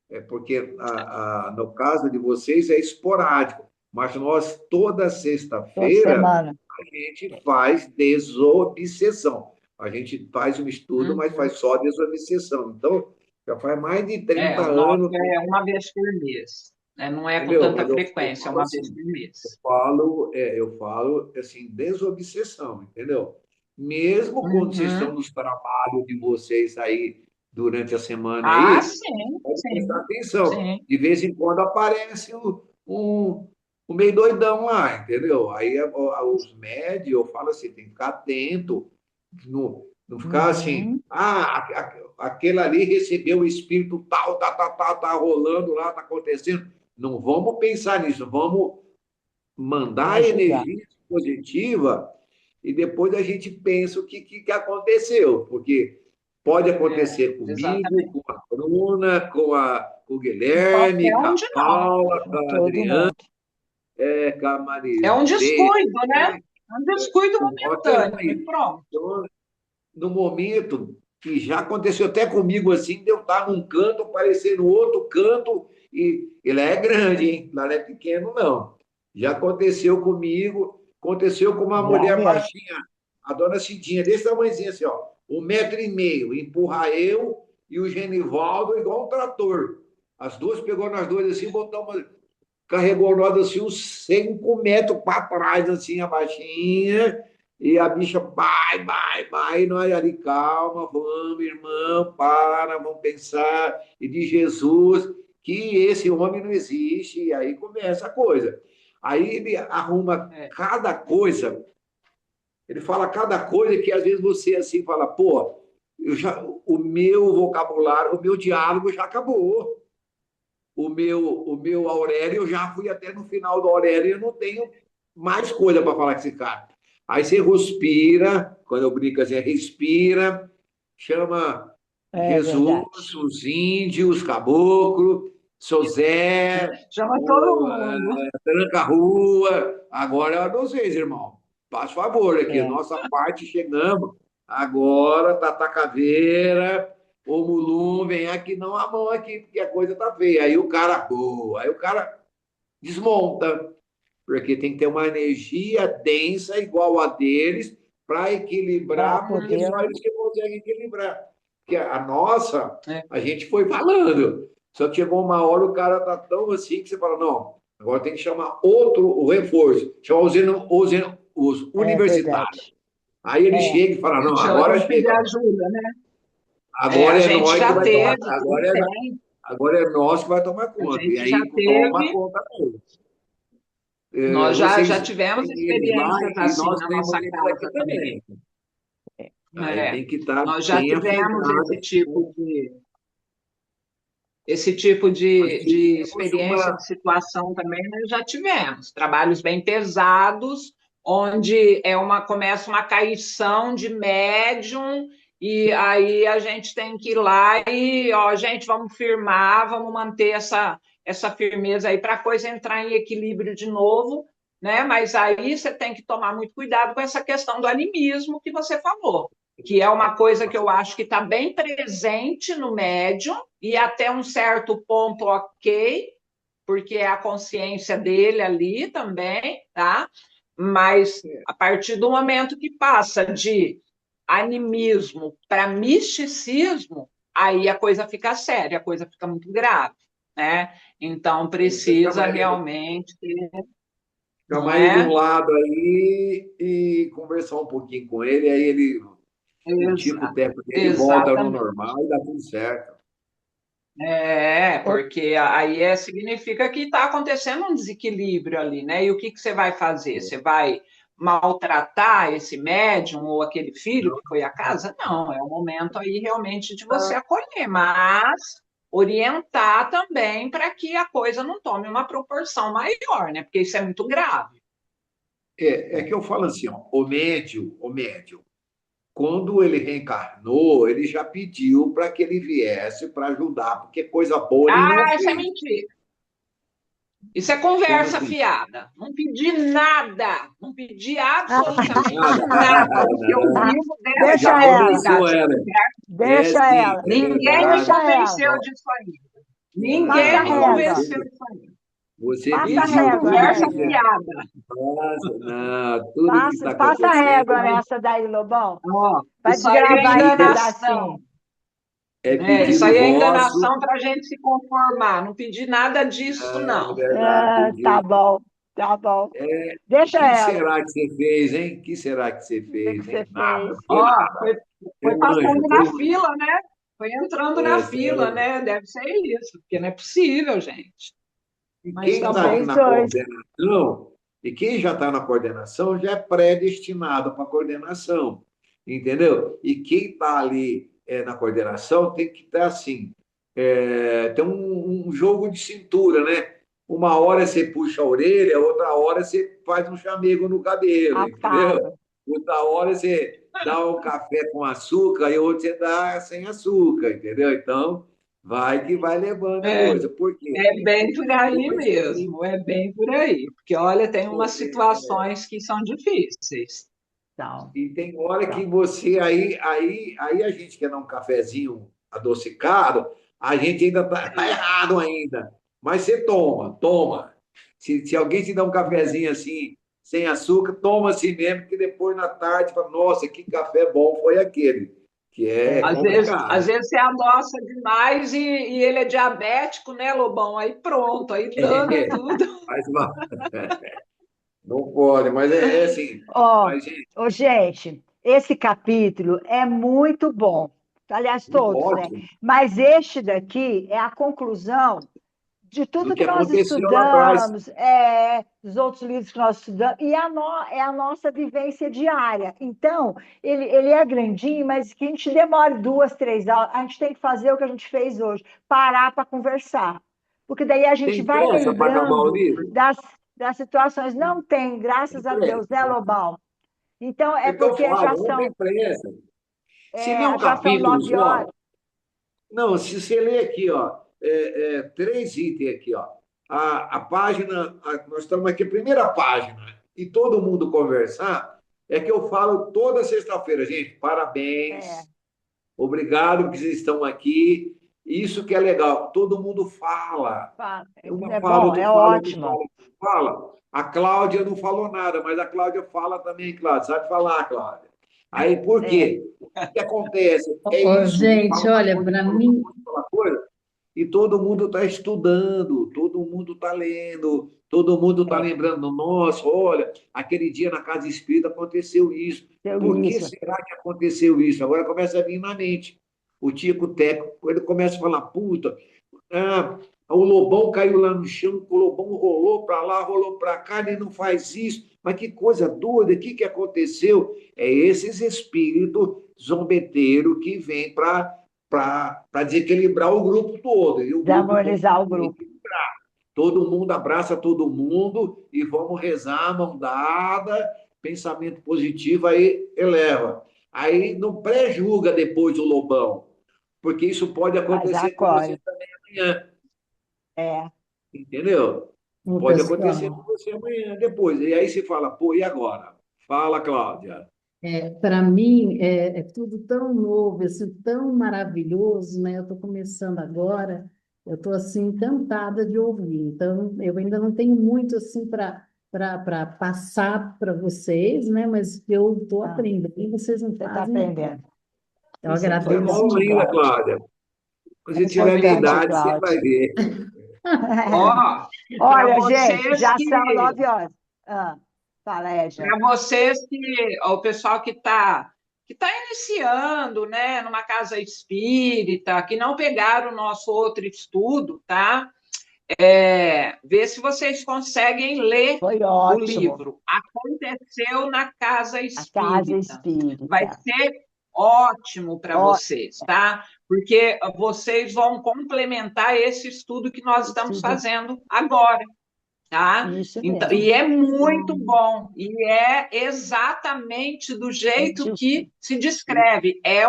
É porque, no caso de vocês, é esporádico. Mas nós, toda toda sexta-feira, semana. a gente faz desobsessão. A gente faz um estudo, mas uhum. faz só desobsessão. Então, já faz mais de É, 30 o nosso anos, é uma vez por mês, né? Não é com entendeu? tanta Mas eu frequência, é falo uma vez assim, por mês. eu falo assim, desobsessão, entendeu? Mesmo quando vocês estão Uhum. nos trabalhos de vocês aí durante a semana Ah, aí, sim, pode prestar sim, atenção. sim. De vez em quando aparece um meio doidão lá, entendeu? Aí os médios, eu falo assim, tem que ficar atento, não ficar assim, Uhum. aquele ali recebeu o espírito tal, tá rolando lá, tá acontecendo. Não vamos pensar nisso, vamos mandar Ajudar. energia positiva e depois a gente pensa o que aconteceu, porque pode É, acontecer comigo, exatamente. com a Bruna, com o Com qualquer Guilherme, com um a de nós. Paula, com Com a todo Adriana, mundo. com a É um Marilei. descuido, né? É um descuido Até momentâneo e pronto. então, no momento que já aconteceu até comigo assim, de eu estar num canto, aparecer no outro canto, e ele é grande, hein? Lá não é pequeno, não. Já aconteceu comigo, aconteceu com uma Já mulher mesmo. baixinha, a dona Cidinha, desse tamanhozinho assim, ó, 1,5 m, empurra eu e o Genivaldo igual um trator. As duas pegou nas duas assim, botamos, carregou nós assim uns 5 metros para trás, assim, a baixinha, e a bicha vai, nós ali, calma, vamos, irmão, vamos pensar, e de Jesus, que esse homem não existe, e aí começa a coisa. Aí ele arruma É, cada coisa, ele fala cada coisa que às vezes você assim fala, pô, o meu vocabulário, o meu diálogo já acabou. O meu Aurélio, eu já fui até no final do Aurélio, eu não tenho mais coisa para falar com esse cara. Aí você respira, quando eu brinco assim, respira, chama É Jesus, verdade. os índios, os caboclos, seu Zé, chama todo mundo. tranca a rua. Agora é a de vocês, irmão. Faz favor aqui, É. nossa parte chegamos. Agora, Tata Caveira, ô Mulum, vem aqui, não a mão aqui, porque a coisa tá feia. Aí o cara desmonta, porque tem que ter uma energia densa igual a deles para para equilibrar, porque poder. só eles que conseguem equilibrar. Porque a nossa, É. a gente foi falando, só que chegou uma hora o cara tá tão assim que você fala, não, agora tem que chamar outro o reforço, chamar os É universitários. verdade. Aí ele É. chega e fala, não, Tem agora que pedir chega, ajuda, né? agora A é gente nós que já vai tomar, teve, e tem, agora é nós que vai tomar a conta. E gente já aí toma teve, conta mesmo. nós já Vocês tivemos têm eles lá experiências e assim nós na temos nossa eles aqui casa também. também. Aí É, tem que estar nós já bem tivemos afinado, esse tipo mas tem que de se experiência, acostumar. de situação também, nós já tivemos. Trabalhos bem pesados, onde começa uma caição de médium, e aí a gente tem que ir lá e, ó, gente, vamos firmar, vamos manter essa firmeza aí para a coisa entrar em equilíbrio de novo, né? Mas aí você tem que tomar muito cuidado com essa questão do animismo que você falou, que é uma coisa que eu acho que está bem presente no médium, e até um certo ponto, ok, porque é a consciência dele ali também, tá? Mas a partir do momento que passa de animismo para misticismo, aí a coisa fica séria, a coisa fica muito grave, né? Então Você precisa realmente, não chamar ele de um é? lado aí e conversar um pouquinho com ele, aí ele, o tipo Exa- técnico dele volta no exatamente. normal e dá tudo certo. Ô, Porque aí significa que está acontecendo um desequilíbrio ali, né? E o que você vai fazer? Você vai maltratar esse médium ou aquele filho que foi à casa? Não, é o momento aí realmente de você acolher, mas orientar também para que a coisa não tome uma proporção maior, né? Porque isso é muito grave. É que eu falo assim, ó, o médium, quando ele reencarnou, ele já pediu para que ele viesse para ajudar, porque coisa boa ele não Ah, isso é fez. mentira. Isso é Como conversa assim? fiada. Não pedi nada, não pedi absolutamente Nada. nada. O que eu ah, Não. vivo dessa deixa Já ela, possibilidade. convenceu Se ela. quiser, É deixa sim, ela, é ninguém me deixa verdade. ela. convenceu disso aí. Passa Ninguém a me Mas régua, convenceu disso aí. você passa a Isso é pediu régua tudo conversa que nessa. você. fiada. Nossa, não, tudo que está Passa a régua acontecendo nessa daí, Lobão. Ó, Vai isso aí é desgravar esse enganação. pedacinho. é Isso pedido aí é vosso. enganação para a gente se conformar. Não pedi nada disso, É não. verdade, Ah, tá pediu. bom, tá bom. O Deixa que ela. será que você fez, hein? O que será que você O que que fez, você hein? Nada, fez? não foi Ó, nada. É foi um anjo, passando foi na um anjo. fila, né? Foi entrando na fila, Sério. né? Deve ser isso, porque não é possível, gente. E Mas quem tá está bom. Vocês na dois. coordenação, e quem já está na coordenação já é predestinado para a coordenação, entendeu? E quem está ali na coordenação tem que estar assim, tem um jogo de cintura, né? Uma hora você puxa a orelha, outra hora você faz um chamego no cabelo, entendeu? Afaga. Outra hora você dá um café com açúcar e outra você dá sem açúcar, entendeu? Então, vai que vai levando a É, coisa. Por quê? é bem por aí Depois que tem, mesmo, é bem por aí. Porque, olha, tem umas situações que são difíceis. Então, e tem hora que então. você aí a gente quer dar um cafezinho adocicado, a gente ainda tá errado ainda. Mas você toma. Se alguém te dá um cafezinho assim, sem açúcar, toma assim mesmo, que depois na tarde fala, nossa, que café bom foi aquele. Que é É. Às complicado. vezes você adoça demais e ele é diabético, né, Lobão? Aí pronto, aí dana tudo. Mas não pode, mas é assim. Ó, Mas, gente, ó, gente, esse capítulo é muito bom. Aliás, todos, né? ótimo. Mas este daqui é a conclusão de Do tudo que que nós aconteceu lá atrás. estudamos, dos outros livros que nós estudamos, e é a nossa vivência diária. Então, ele é grandinho, mas que a gente demore 2, 3 aulas, a gente tem que fazer o que a gente fez hoje, parar para conversar. Porque daí a gente Tem vai pressa para acabar o lembrando livro? das situações. Não tem, Tem graças a Deus, né, pressa. Lobão? Então, é É que eu porque falo, não tem pressa. Se lê um já são capítulo 9 horas. só, não, se você ler aqui, ó, três itens aqui, ó. A página, nós estamos aqui, a primeira página, e todo mundo conversar, é que eu falo toda sexta-feira, gente, É, parabéns. Obrigado que vocês estão aqui. Isso que é legal, todo mundo fala. Uma É fala, bom, outro é fala, outro ótimo. fala, outro fala. A Cláudia não falou nada, mas a Cláudia fala também, Cláudia. Sabe falar, Cláudia. Aí, por É, quê? O que acontece? É Ô, isso, gente, olha, para mim, fala uma coisa, e todo mundo está estudando, todo mundo está lendo, todo mundo está é, lembrando, nossa, olha, aquele dia na casa espírita aconteceu isso. eu Por que isso. será que aconteceu isso? Agora começa a vir na mente. O Tico Teco, ele começa a falar, puta, ah, o Lobão caiu lá no chão, o Lobão rolou para lá, rolou para cá, ele não faz isso. Mas que coisa doida, o que aconteceu? É esses espíritos zombeteiros que vêm para desequilibrar o grupo todo. E o grupo todo Demonizar o tem que grupo. equilibrar. Todo mundo abraça todo mundo e vamos rezar, mão dada, pensamento positivo, aí eleva. Aí não pré-julga depois o Lobão, porque isso pode Mas acontecer com você acolhe. também amanhã, É, entendeu? o Pode acontecer com pessoal, você amanhã, depois. E aí se fala, pô, e agora? Fala, Cláudia. para mim é tudo tão novo, assim, tão maravilhoso, né? Eu estou começando agora, eu estou assim encantada de ouvir. Então, eu ainda não tenho muito assim para passar para vocês, né? Mas eu estou ah, aprendendo e vocês não você está fazem ideia. aprendendo. Eu Isso é Você é agradeço nova importante, ainda, Cláudio. demais. Cláudia. Quando É você tiver a minha importante, idade, você vai Cláudio. ver. Ó, para Olha, gente, vocês já que são 9 horas. Ah, fala, Edna. para vocês que o pessoal que tá iniciando, né, numa casa espírita, que não pegaram o nosso outro estudo, tá? Ver se vocês conseguem ler Foi o ótimo. livro. Aconteceu na Casa A casa Espírita. Vai espírita. ser ótimo para Ó, vocês, tá? Porque vocês vão complementar esse estudo que nós estamos estudo, fazendo agora, tá? isso Então, mesmo. e é muito bom, e é exatamente do jeito Justo. que se descreve. É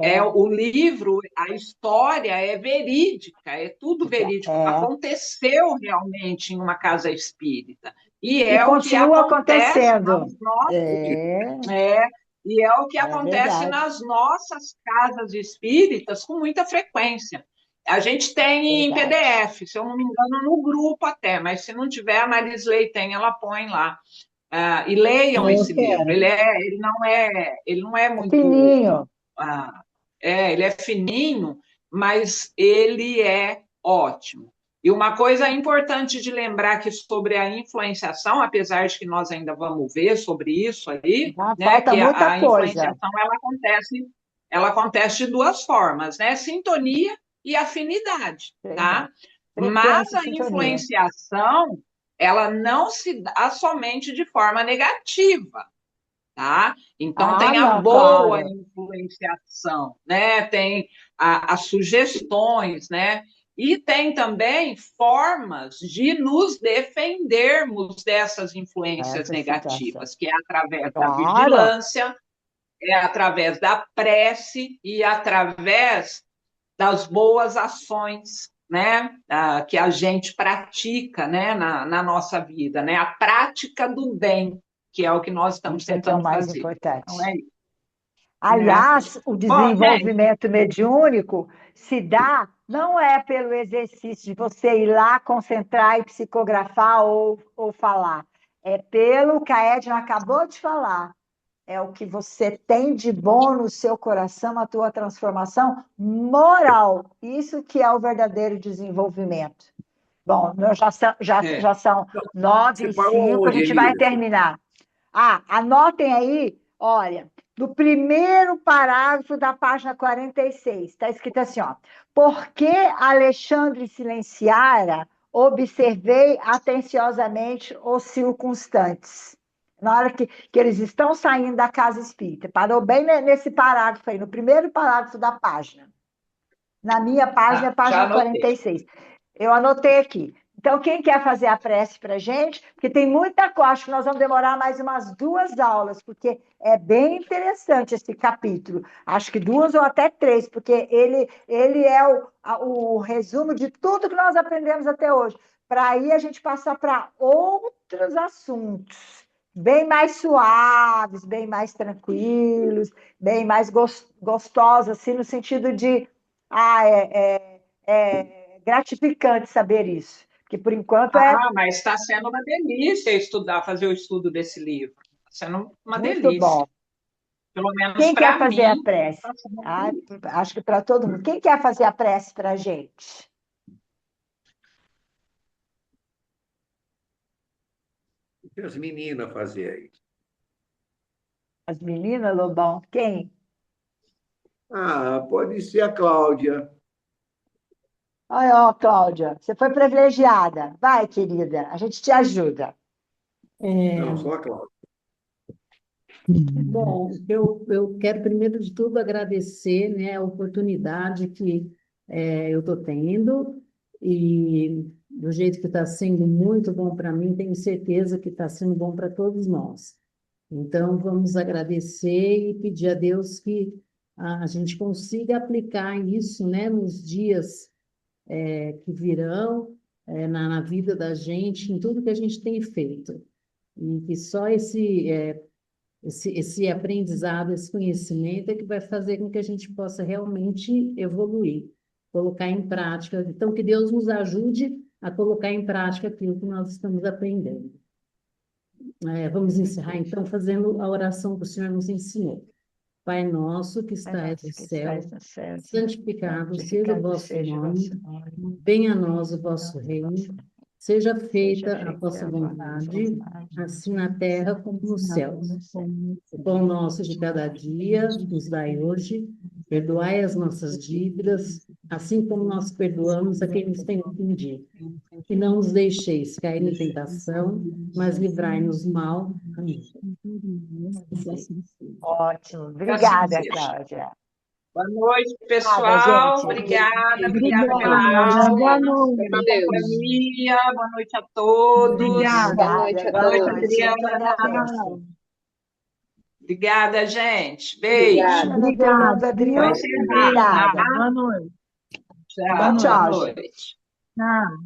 É, o livro, a história é verídica, é tudo verídico. é. Aconteceu realmente em uma casa espírita. E E é o que continua acontece acontecendo. É, é, e é o que é acontece verdade. nas nossas casas espíritas com muita frequência. A gente tem em Verdade. PDF, se eu não me engano, no grupo até, mas se não tiver, a Marisley tem, ela põe lá. E leiam Eu esse livro. quero. Ele não é É muito. fininho. ah, ele é fininho, mas ele é ótimo. E uma coisa importante de lembrar que sobre a influenciação, apesar de que nós ainda vamos ver sobre isso aí, Já né, falta que muita a coisa. influenciação ela acontece de duas formas, né? Sintonia e afinidade, Verdade. tá? Mas Frequência e a sintonia. influenciação, ela não se dá somente de forma negativa, tá? Então Ah, tem a não, boa claro. influenciação, né? Tem as sugestões, né? E tem também formas de nos defendermos dessas influências Essa situação. negativas, que é através da Claro. vigilância, é através da prece e através das boas ações, né, que a gente pratica, né, na nossa vida, né, a prática do bem, que é o que nós estamos Isso é que é o tentando mais fazer. importante. Não é isso, né? Aliás, o Bom, gente, desenvolvimento mediúnico se dá não é pelo exercício de você ir lá, concentrar e psicografar ou falar. É pelo que a Edna acabou de falar. É o que você tem de bom no seu coração, a tua transformação moral. Isso que é o verdadeiro desenvolvimento. Bom, já são nove Você e parou cinco, a onde, gente vai Emília? terminar. Anotem aí, olha, no primeiro parágrafo da página 46, está escrito assim, ó. Por que Alexandre silenciara, observei atenciosamente os circunstantes. Na hora que eles estão saindo da casa espírita. Parou bem nesse parágrafo aí, no primeiro parágrafo da página. Na minha página, é a já página anotei. 46. Eu anotei aqui. Então, quem quer fazer a prece para a gente? Porque tem muita coisa, acho que nós vamos demorar mais umas 2 aulas, porque é bem interessante esse capítulo. Acho que 2 ou até 3, porque ele é o resumo de tudo que nós aprendemos até hoje. Para aí a gente passar para outros assuntos bem mais suaves, bem mais tranquilos, bem mais gostosos, assim, no sentido de, é gratificante saber isso, que por enquanto é Ah, mas está sendo uma delícia estudar, fazer o estudo desse livro. Está sendo uma muito delícia. bom. Pelo menos Quem quer para fazer a mim, prece? está sendo uma Ah, delícia. acho que para todo mundo. Quem quer fazer a prece para a gente? O que as meninas fazem aí? As meninas, Lobão? Quem? Ah, pode ser a Cláudia. Olha, ó, Cláudia, você foi privilegiada. Vai, querida, a gente te ajuda. Não, só a Cláudia. Bom, eu quero primeiro de tudo agradecer, né, a oportunidade que eu estou tendo e do jeito que está sendo muito bom para mim, tenho certeza que está sendo bom para todos nós. Então, vamos agradecer e pedir a Deus que a gente consiga aplicar isso, né, nos dias que virão, na vida da gente, em tudo que a gente tem feito. E que só esse aprendizado, esse conhecimento é que vai fazer com que a gente possa realmente evoluir, colocar em prática. Então, que Deus nos ajude a colocar em prática aquilo que nós estamos aprendendo. Vamos encerrar, então, fazendo a oração que o Senhor nos ensinou. Pai nosso que Pai estás no nosso que céu, estás no céu, santificado seja o santificado vosso seja o vosso nome, nome. venha a nós o vosso Nosso reino, vosso seja seja feita a feita vossa a vossa vontade, vontade, assim na terra como nos como céus. no céu. O pão nosso de cada dia nos dai hoje, perdoai as nossas dívidas, assim como nós perdoamos a quem nos tem ofendido. E não nos deixeis cair em tentação, mas livrai-nos do mal. Amém. Ótimo. Que assim Obrigada, seja. Cláudia. Boa noite, Obrigada, pessoal. gente. Obrigada pela Obrigada. Boa aula, noite. pela Com Deus. companhia. Boa noite a todos. Obrigada. Boa noite Obrigada. a Boa Boa noite, todos. noite. Adriana. Tchau. Obrigada, gente. Beijo. Obrigada. Obrigada, Fernanda, Obrigada, Vou Adriana. viu? encerrar, Beijo. tá? Obrigada. Boa noite. Boa Tchau. Tchau, Boa noite. tchau, gente. noite. Tchau.